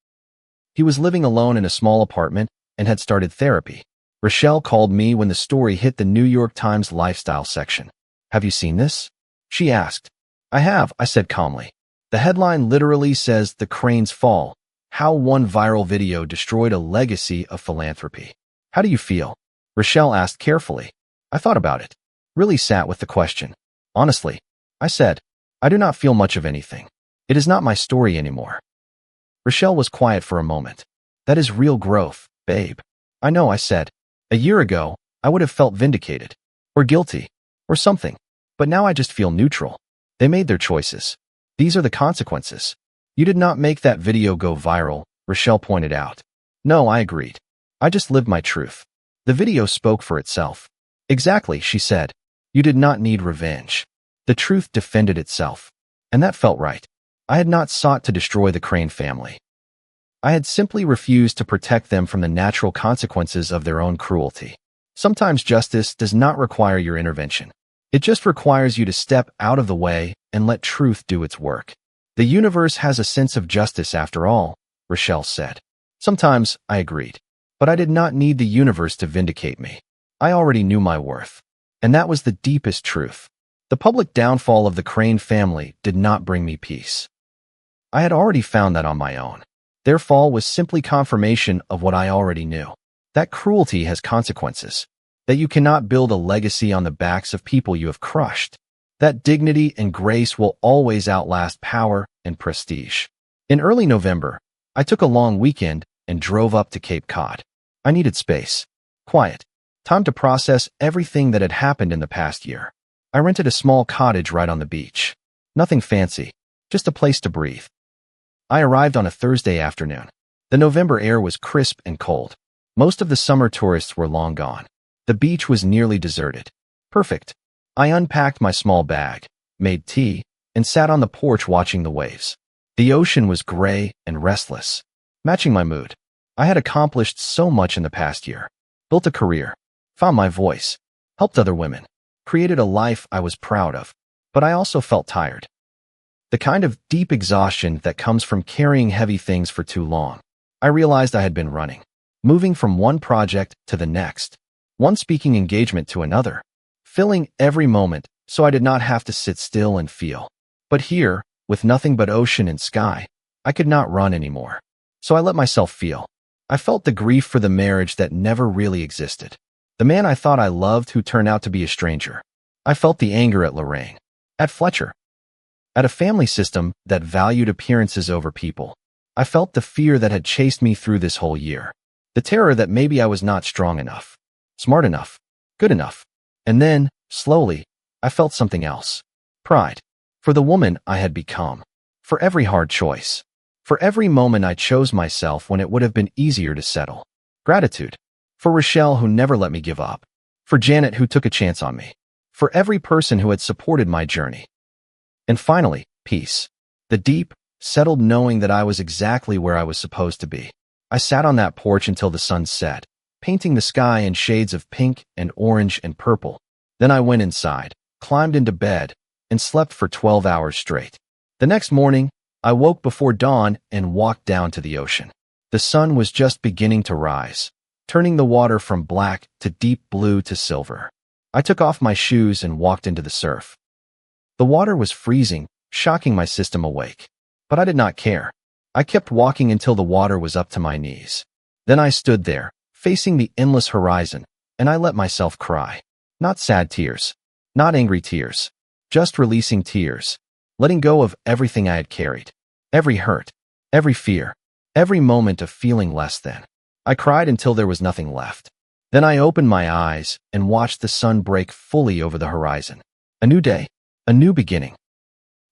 He was living alone in a small apartment and had started therapy. Rochelle called me when the story hit the New York Times lifestyle section. Have you seen this? She asked. I have, I said calmly. The headline literally says The Cranes Fall, How One Viral Video Destroyed a Legacy of Philanthropy. How do you feel? Rochelle asked carefully. I thought about it. Really sat with the question. Honestly, I said, I do not feel much of anything. It is not my story anymore. Rochelle was quiet for a moment. That is real growth, babe. I know, I said. A year ago, I would have felt vindicated. Or guilty. Or something. But now I just feel neutral. They made their choices. These are the consequences. You did not make that video go viral, Rochelle pointed out. No, I agreed. I just lived my truth. The video spoke for itself. Exactly, she said. You did not need revenge. The truth defended itself. And that felt right. I had not sought to destroy the Crane family. I had simply refused to protect them from the natural consequences of their own cruelty. Sometimes justice does not require your intervention. It just requires you to step out of the way and let truth do its work. The universe has a sense of justice after all, Rochelle said. Sometimes, I agreed. But I did not need the universe to vindicate me. I already knew my worth. And that was the deepest truth. The public downfall of the Crane family did not bring me peace. I had already found that on my own. Their fall was simply confirmation of what I already knew. That cruelty has consequences. That you cannot build a legacy on the backs of people you have crushed. That dignity and grace will always outlast power and prestige. In early November, I took a long weekend and drove up to Cape Cod. I needed space. Quiet. Time to process everything that had happened in the past year. I rented a small cottage right on the beach. Nothing fancy. Just a place to breathe. I arrived on a Thursday afternoon. The November air was crisp and cold. Most of the summer tourists were long gone. The beach was nearly deserted. Perfect. I unpacked my small bag, made tea, and sat on the porch watching the waves. The ocean was gray and restless, matching my mood. I had accomplished so much in the past year, built a career, found my voice, helped other women, created a life I was proud of, but I also felt tired. The kind of deep exhaustion that comes from carrying heavy things for too long. I realized I had been running, moving from one project to the next, one speaking engagement to another, filling every moment so I did not have to sit still and feel. But here, with nothing but ocean and sky, I could not run anymore. So I let myself feel. I felt the grief for the marriage that never really existed. The man I thought I loved who turned out to be a stranger. I felt the anger at Lorraine, at Fletcher, at a family system that valued appearances over people. I felt the fear that had chased me through this whole year. The terror that maybe I was not strong enough, smart enough, good enough. And then, slowly, I felt something else. Pride. For the woman I had become. For every hard choice. For every moment I chose myself when it would have been easier to settle. Gratitude. For Rochelle who never let me give up. For Janet who took a chance on me. For every person who had supported my journey. And finally, peace. The deep, settled knowing that I was exactly where I was supposed to be. I sat on that porch until the sun set, painting the sky in shades of pink and orange and purple. Then I went inside, climbed into bed, and slept for 12 hours straight. The next morning, I woke before dawn and walked down to the ocean. The sun was just beginning to rise, turning the water from black to deep blue to silver. I took off my shoes and walked into the surf. The water was freezing, shocking my system awake. But I did not care. I kept walking until the water was up to my knees. Then I stood there, facing the endless horizon, and I let myself cry. Not sad tears, not angry tears, just releasing tears, letting go of everything I had carried, every hurt, every fear, every moment of feeling less than. I cried until there was nothing left. Then I opened my eyes and watched the sun break fully over the horizon. A new day, a new beginning.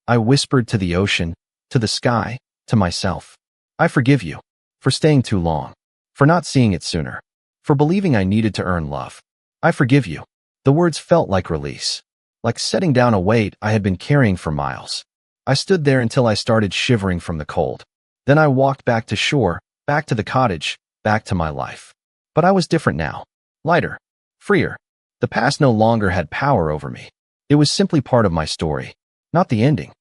I whispered to the ocean, to the sky, to myself. I forgive you for staying too long, for not seeing it sooner, for believing I needed to earn love. I forgive you. The words felt like release, like setting down a weight I had been carrying for miles. I stood there until I started shivering from the cold. Then I walked back to shore, back to the cottage, back to my life. But I was different now, lighter, freer. The past no longer had power over me. It was simply part of my story, not the ending.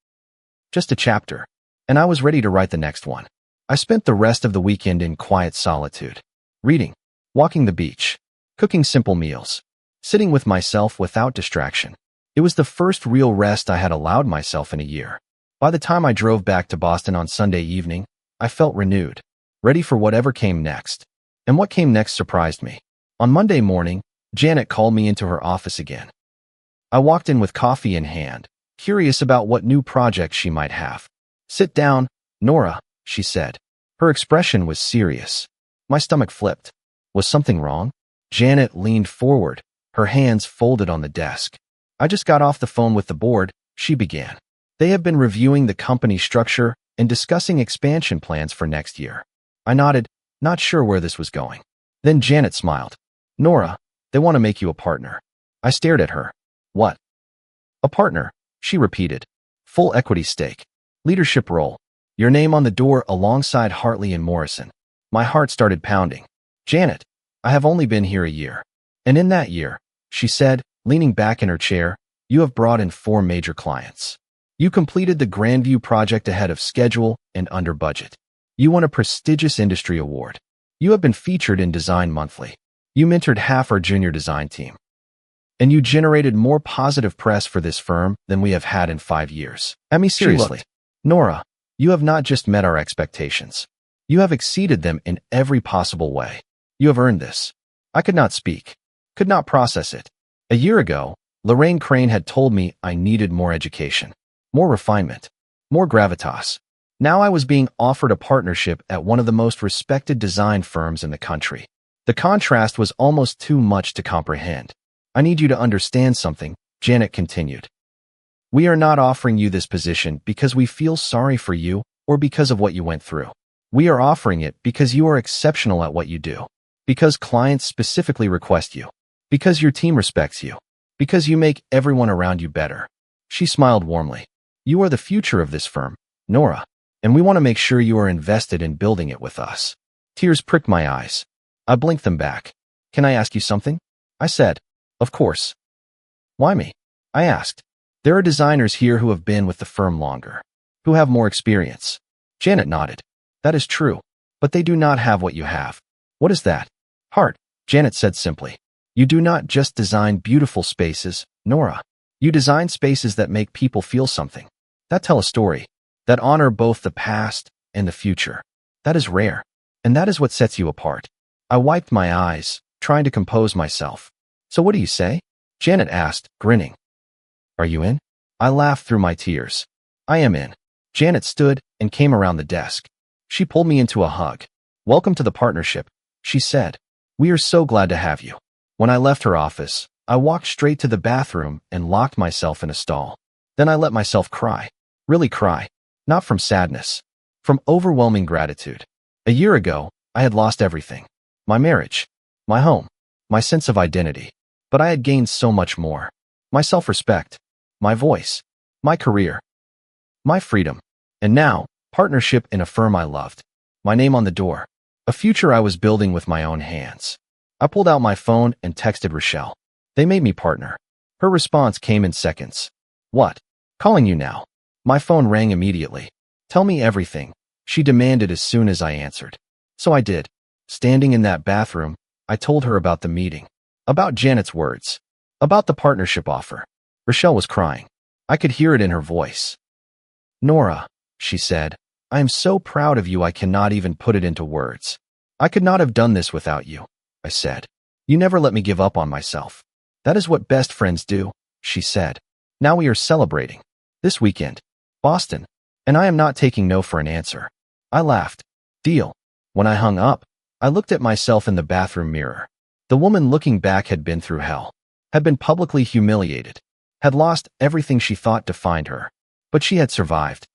Just a chapter, and I was ready to write the next one. I spent the rest of the weekend in quiet solitude, reading, walking the beach, cooking simple meals, sitting with myself without distraction. It was the first real rest I had allowed myself in a year. By the time I drove back to Boston on Sunday evening, I felt renewed, ready for whatever came next. And what came next surprised me. On Monday morning, Janet called me into her office again. I walked in with coffee in hand, curious about what new projects she might have. "Sit down, Nora," she said. Her expression was serious. My stomach flipped. Was something wrong? Janet leaned forward, her hands folded on the desk. "I just got off the phone with the board," she began. "They have been reviewing the company structure and discussing expansion plans for next year." I nodded, not sure where this was going. Then Janet smiled. "Nora, they want to make you a partner." I stared at her. "What?" "A partner," she repeated. "Full equity stake. Leadership role. Your name on the door alongside Hartley and Morrison." My heart started pounding. "Janet, I have only been here a year. And in that year," she said, leaning back in her chair, "you have brought in 4 major clients. You completed the Grandview project ahead of schedule and under budget. You won a prestigious industry award. You have been featured in Design Monthly. You mentored half our junior design team. And you generated more positive press for this firm than we have had in 5 years. At me seriously. Nora, you have not just met our expectations. You have exceeded them in every possible way. You have earned this." I could not speak, could not process it. A year ago, Lorraine Crane had told me I needed more education, more refinement, more gravitas. Now I was being offered a partnership at one of the most respected design firms in the country. The contrast was almost too much to comprehend. "I need you to understand something," Janet continued. "We are not offering you this position because we feel sorry for you or because of what you went through. We are offering it because you are exceptional at what you do, because clients specifically request you, because your team respects you, because you make everyone around you better." She smiled warmly. You are the future of this firm, Nora, and we want to make sure you are invested in building it with us. Tears pricked my eyes. I blinked them back. Can I ask you something? I said. Of course. Why me? I asked. There are designers here who have been with the firm longer, who have more experience. Janet nodded. That is true, but they do not have what you have. What is that? Heart, Janet said simply. You do not just design beautiful spaces, Nora. You design spaces that make people feel something, that tell a story, that honor both the past and the future. That is rare, and that is what sets you apart. I wiped my eyes, trying to compose myself. So what do you say? Janet asked, grinning. Are you in? I laughed through my tears. I am in. Janet stood and came around the desk. She pulled me into a hug. Welcome to the partnership, she said. We are so glad to have you. When I left her office, I walked straight to the bathroom and locked myself in a stall. Then I let myself cry. Really cry. Not from sadness. From overwhelming gratitude. A year ago, I had lost everything. My marriage. My home. My sense of identity. But I had gained so much more. My self-respect. My voice. My career. My freedom. And now, partnership in a firm I loved. My name on the door. A future I was building with my own hands. I pulled out my phone and texted Rochelle. They made me partner. Her response came in seconds. What? Calling you now. My phone rang immediately. Tell me everything, she demanded as soon as I answered. So I did. Standing in that bathroom, I told her about the meeting. About Janet's words. About the partnership offer. Rochelle was crying. I could hear it in her voice. Nora, she said, I am so proud of you I cannot even put it into words. I could not have done this without you, I said. You never let me give up on myself. That is what best friends do, she said. Now we are celebrating. This weekend. Boston. And I am not taking no for an answer. I laughed. Deal. When I hung up, I looked at myself in the bathroom mirror. The woman looking back had been through hell. Had been publicly humiliated. Had lost everything she thought defined her. But she had survived.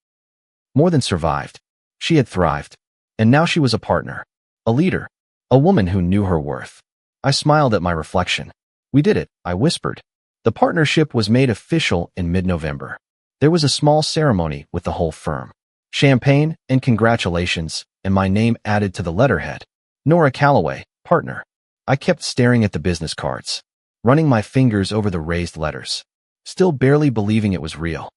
More than survived. She had thrived. And now she was a partner. A leader. A woman who knew her worth. I smiled at my reflection. We did it, I whispered. The partnership was made official in mid-November. There was a small ceremony with the whole firm. Champagne and congratulations, and my name added to the letterhead. Nora Calloway, partner. I kept staring at the business cards, running my fingers over the raised letters, still barely believing it was real.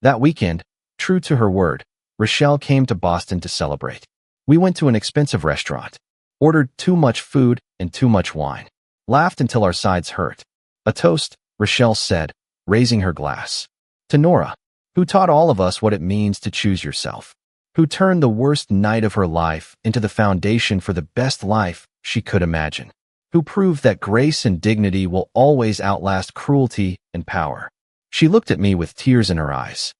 That weekend, true to her word, Rochelle came to Boston to celebrate. We went to an expensive restaurant, ordered too much food and too much wine, laughed until our sides hurt. A toast, Rochelle said, raising her glass. To Nora, who taught all of us what it means to choose yourself, who turned the worst night of her life into the foundation for the best life she could imagine, who proved that grace and dignity will always outlast cruelty and power. She looked at me with tears in her eyes.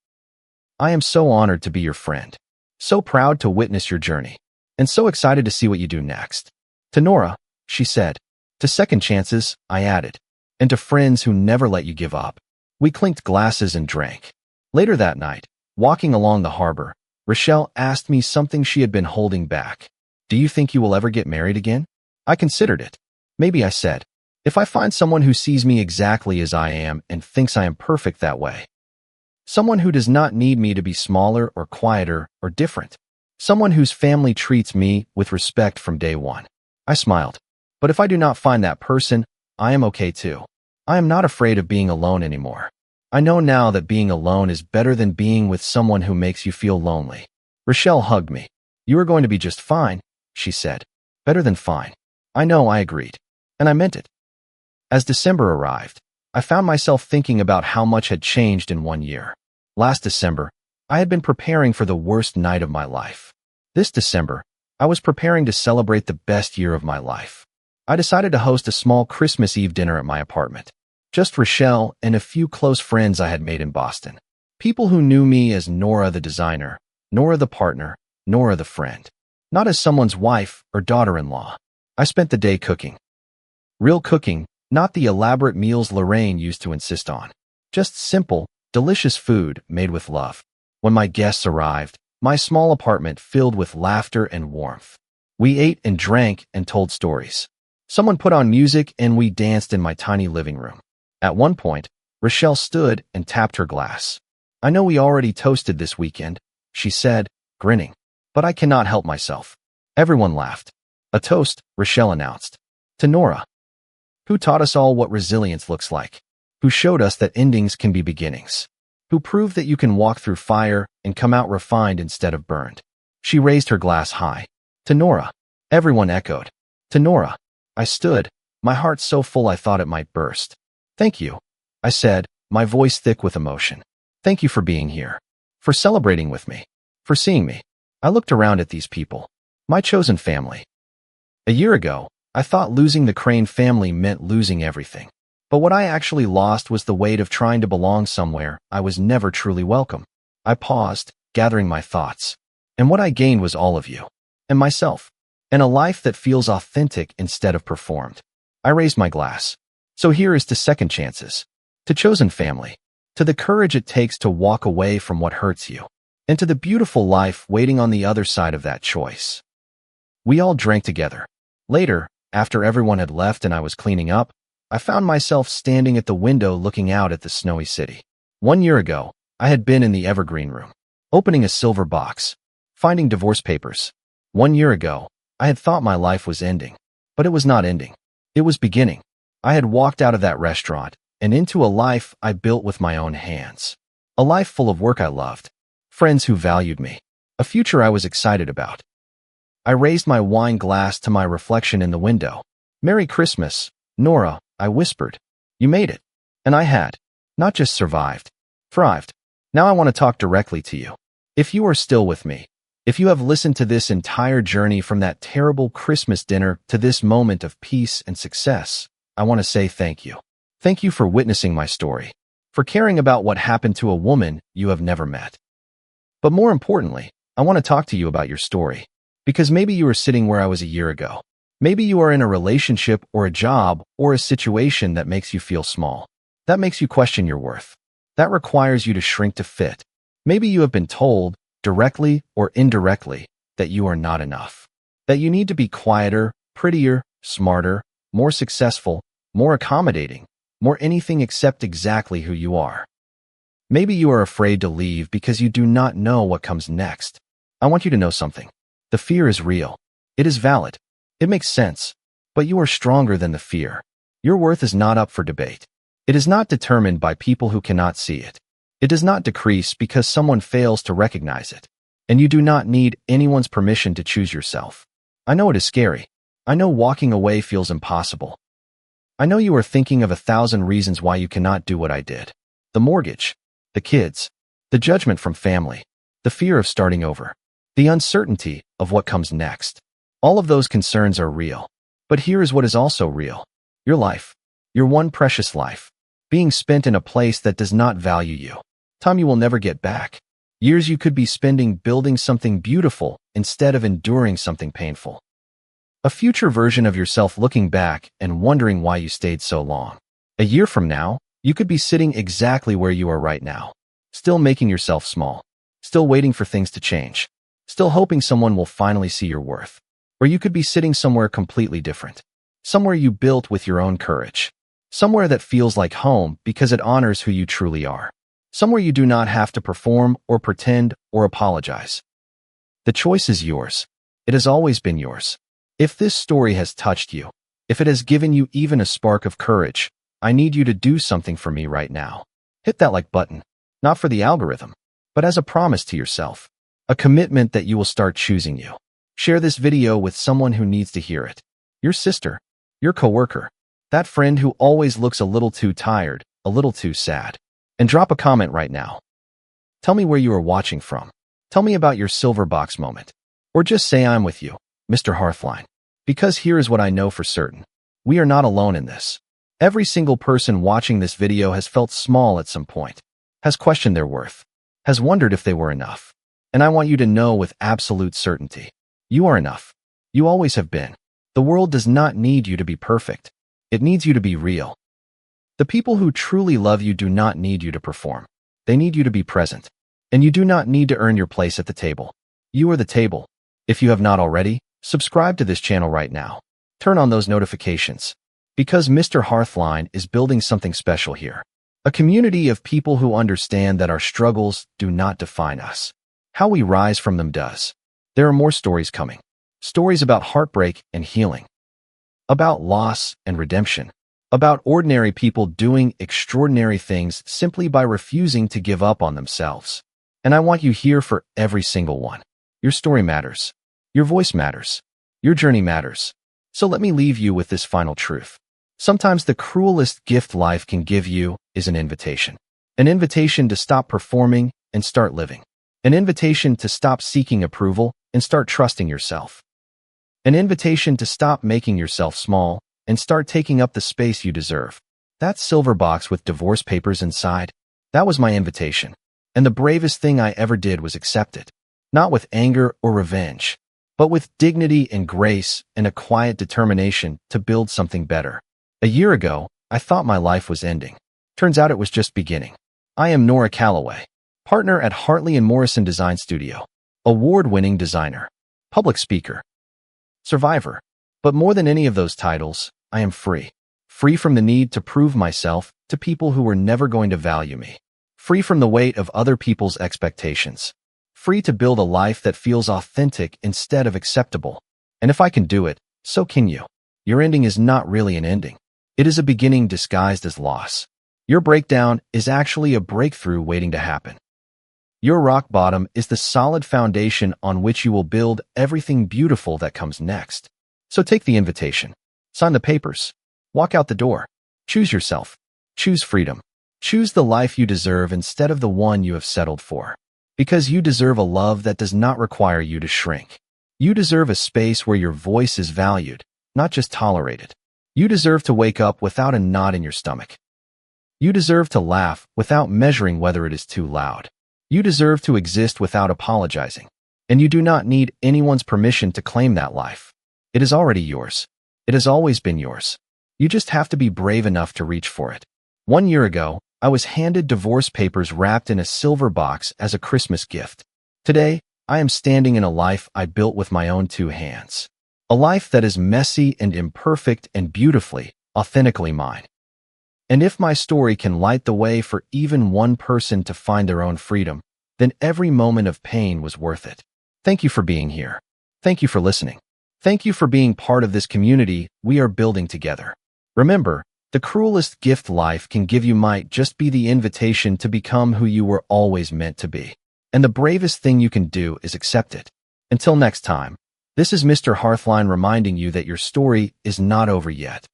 I am so honored to be your friend, so proud to witness your journey, and so excited to see what you do next. To Nora, she said. To second chances, I added, and to friends who never let you give up. We clinked glasses and drank. Later that night, walking along the harbor, Rochelle asked me something she had been holding back. Do you think you will ever get married again? I considered it. Maybe, I said, if I find someone who sees me exactly as I am and thinks I am perfect that way. Someone who does not need me to be smaller or quieter or different. Someone whose family treats me with respect from day one. I smiled. But if I do not find that person, I am okay too. I am not afraid of being alone anymore. I know now that being alone is better than being with someone who makes you feel lonely. Rochelle hugged me. You are going to be just fine, she said. Better than fine. I know, I agreed. And I meant it. As December arrived, I found myself thinking about how much had changed in 1 year. Last December, I had been preparing for the worst night of my life. This December, I was preparing to celebrate the best year of my life. I decided to host a small Christmas Eve dinner at my apartment. Just Rochelle and a few close friends I had made in Boston. People who knew me as Nora the designer, Nora the partner, Nora the friend. Not as someone's wife or daughter-in-law. I spent the day cooking. Real cooking, not the elaborate meals Lorraine used to insist on. Just simple, delicious food made with love. When my guests arrived, my small apartment filled with laughter and warmth. We ate and drank and told stories. Someone put on music and we danced in my tiny living room. At one point, Rochelle stood and tapped her glass. I know we already toasted this weekend, she said, grinning. But I cannot help myself. Everyone laughed. A toast, Rochelle announced. To Nora, who taught us all what resilience looks like, who showed us that endings can be beginnings, who proved that you can walk through fire and come out refined instead of burned. She raised her glass high. To Nora. Everyone echoed. To Nora. I stood, my heart so full I thought it might burst. Thank you, I said, my voice thick with emotion. Thank you for being here, for celebrating with me, for seeing me. I looked around at these people, my chosen family. A year ago, I thought losing the Crane family meant losing everything. But what I actually lost was the weight of trying to belong somewhere I was never truly welcome. I paused, gathering my thoughts. And what I gained was all of you. And myself. And a life that feels authentic instead of performed. I raised my glass. So here is to second chances. To chosen family. To the courage it takes to walk away from what hurts you. And to the beautiful life waiting on the other side of that choice. We all drank together. Later, after everyone had left and I was cleaning up, I found myself standing at the window looking out at the snowy city. 1 year ago, I had been in the evergreen room, opening a silver box, finding divorce papers. 1 year ago, I had thought my life was ending, but it was not ending. It was beginning. I had walked out of that restaurant and into a life I built with my own hands. A life full of work I loved, friends who valued me, a future I was excited about. I raised my wine glass to my reflection in the window. Merry Christmas, Nora, I whispered. You made it. And I had. Not just survived. Thrived. Now I want to talk directly to you. If you are still with me, if you have listened to this entire journey from that terrible Christmas dinner to this moment of peace and success, I want to say thank you. Thank you for witnessing my story, for caring about what happened to a woman you have never met. But more importantly, I want to talk to you about your story. Because maybe you are sitting where I was a year ago. Maybe you are in a relationship or a job or a situation that makes you feel small. That makes you question your worth. That requires you to shrink to fit. Maybe you have been told, directly or indirectly, that you are not enough. That you need to be quieter, prettier, smarter, more successful, more accommodating, more anything except exactly who you are. Maybe you are afraid to leave because you do not know what comes next. I want you to know something. The fear is real. It is valid. It makes sense. But you are stronger than the fear. Your worth is not up for debate. It is not determined by people who cannot see it. It does not decrease because someone fails to recognize it. And you do not need anyone's permission to choose yourself. I know it is scary. I know walking away feels impossible. I know you are thinking of 1,000 reasons why you cannot do what I did. The mortgage, the kids, the judgment from family, the fear of starting over. The uncertainty of what comes next. All of those concerns are real. But here is what is also real. Your life. Your one precious life. Being spent in a place that does not value you. Time you will never get back. Years you could be spending building something beautiful instead of enduring something painful. A future version of yourself looking back and wondering why you stayed so long. A year from now, you could be sitting exactly where you are right now. Still making yourself small. Still waiting for things to change. Still hoping someone will finally see your worth. Or you could be sitting somewhere completely different. Somewhere you built with your own courage. Somewhere that feels like home because it honors who you truly are. Somewhere you do not have to perform or pretend or apologize. The choice is yours. It has always been yours. If this story has touched you, if it has given you even a spark of courage, I need you to do something for me right now. Hit that like button, not for the algorithm, but as a promise to yourself. A commitment that you will start choosing you. Share this video with someone who needs to hear it. Your sister, your coworker, that friend who always looks a little too tired, a little too sad. And drop a comment right now. Tell me where you are watching from. Tell me about your silver box moment. Or just say I'm with you, Mr. Hearthline. Because here is what I know for certain. We are not alone in this. Every single person watching this video has felt small at some point, has questioned their worth, has wondered if they were enough. And I want you to know with absolute certainty, you are enough. You always have been. The world does not need you to be perfect. It needs you to be real. The people who truly love you do not need you to perform. They need you to be present. And you do not need to earn your place at the table. You are the table. If you have not already, subscribe to this channel right now. Turn on those notifications. Because Mr. Hearthline is building something special here. A community of people who understand that our struggles do not define us. How we rise from them does. There are more stories coming. Stories about heartbreak and healing. About loss and redemption. About ordinary people doing extraordinary things simply by refusing to give up on themselves. And I want you here for every single one. Your story matters. Your voice matters. Your journey matters. So let me leave you with this final truth. Sometimes the cruelest gift life can give you is an invitation. An invitation to stop performing and start living. An invitation to stop seeking approval and start trusting yourself. An invitation to stop making yourself small and start taking up the space you deserve. That silver box with divorce papers inside, that was my invitation. And the bravest thing I ever did was accept it. Not with anger or revenge, but with dignity and grace and a quiet determination to build something better. A year ago, I thought my life was ending. Turns out it was just beginning. I am Nora Calloway, partner at Hartley & Morrison Design Studio, award-winning designer, public speaker, survivor. But more than any of those titles, I am free. Free from the need to prove myself to people who were never going to value me. Free from the weight of other people's expectations. Free to build a life that feels authentic instead of acceptable. And if I can do it, so can you. Your ending is not really an ending. It is a beginning disguised as loss. Your breakdown is actually a breakthrough waiting to happen. Your rock bottom is the solid foundation on which you will build everything beautiful that comes next. So take the invitation. Sign the papers. Walk out the door. Choose yourself. Choose freedom. Choose the life you deserve instead of the one you have settled for. Because you deserve a love that does not require you to shrink. You deserve a space where your voice is valued, not just tolerated. You deserve to wake up without a knot in your stomach. You deserve to laugh without measuring whether it is too loud. You deserve to exist without apologizing. And you do not need anyone's permission to claim that life. It is already yours. It has always been yours. You just have to be brave enough to reach for it. 1 year ago, I was handed divorce papers wrapped in a silver box as a Christmas gift. Today, I am standing in a life I built with my own 2 hands. A life that is messy and imperfect and beautifully, authentically mine. And if my story can light the way for even one person to find their own freedom, then every moment of pain was worth it. Thank you for being here. Thank you for listening. Thank you for being part of this community we are building together. Remember, the cruelest gift life can give you might just be the invitation to become who you were always meant to be. And the bravest thing you can do is accept it. Until next time, this is Mr. Hearthline reminding you that your story is not over yet.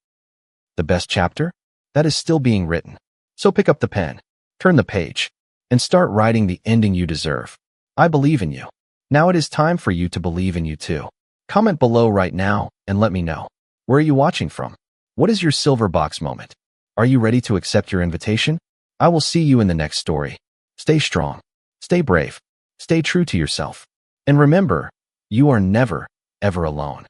The best chapter? That is still being written. So pick up the pen, turn the page, and start writing the ending you deserve. I believe in you. Now it is time for you to believe in you too. Comment below right now and let me know. Where are you watching from? What is your silver box moment? Are you ready to accept your invitation? I will see you in the next story. Stay strong. Stay brave. Stay true to yourself. And remember, you are never, ever alone.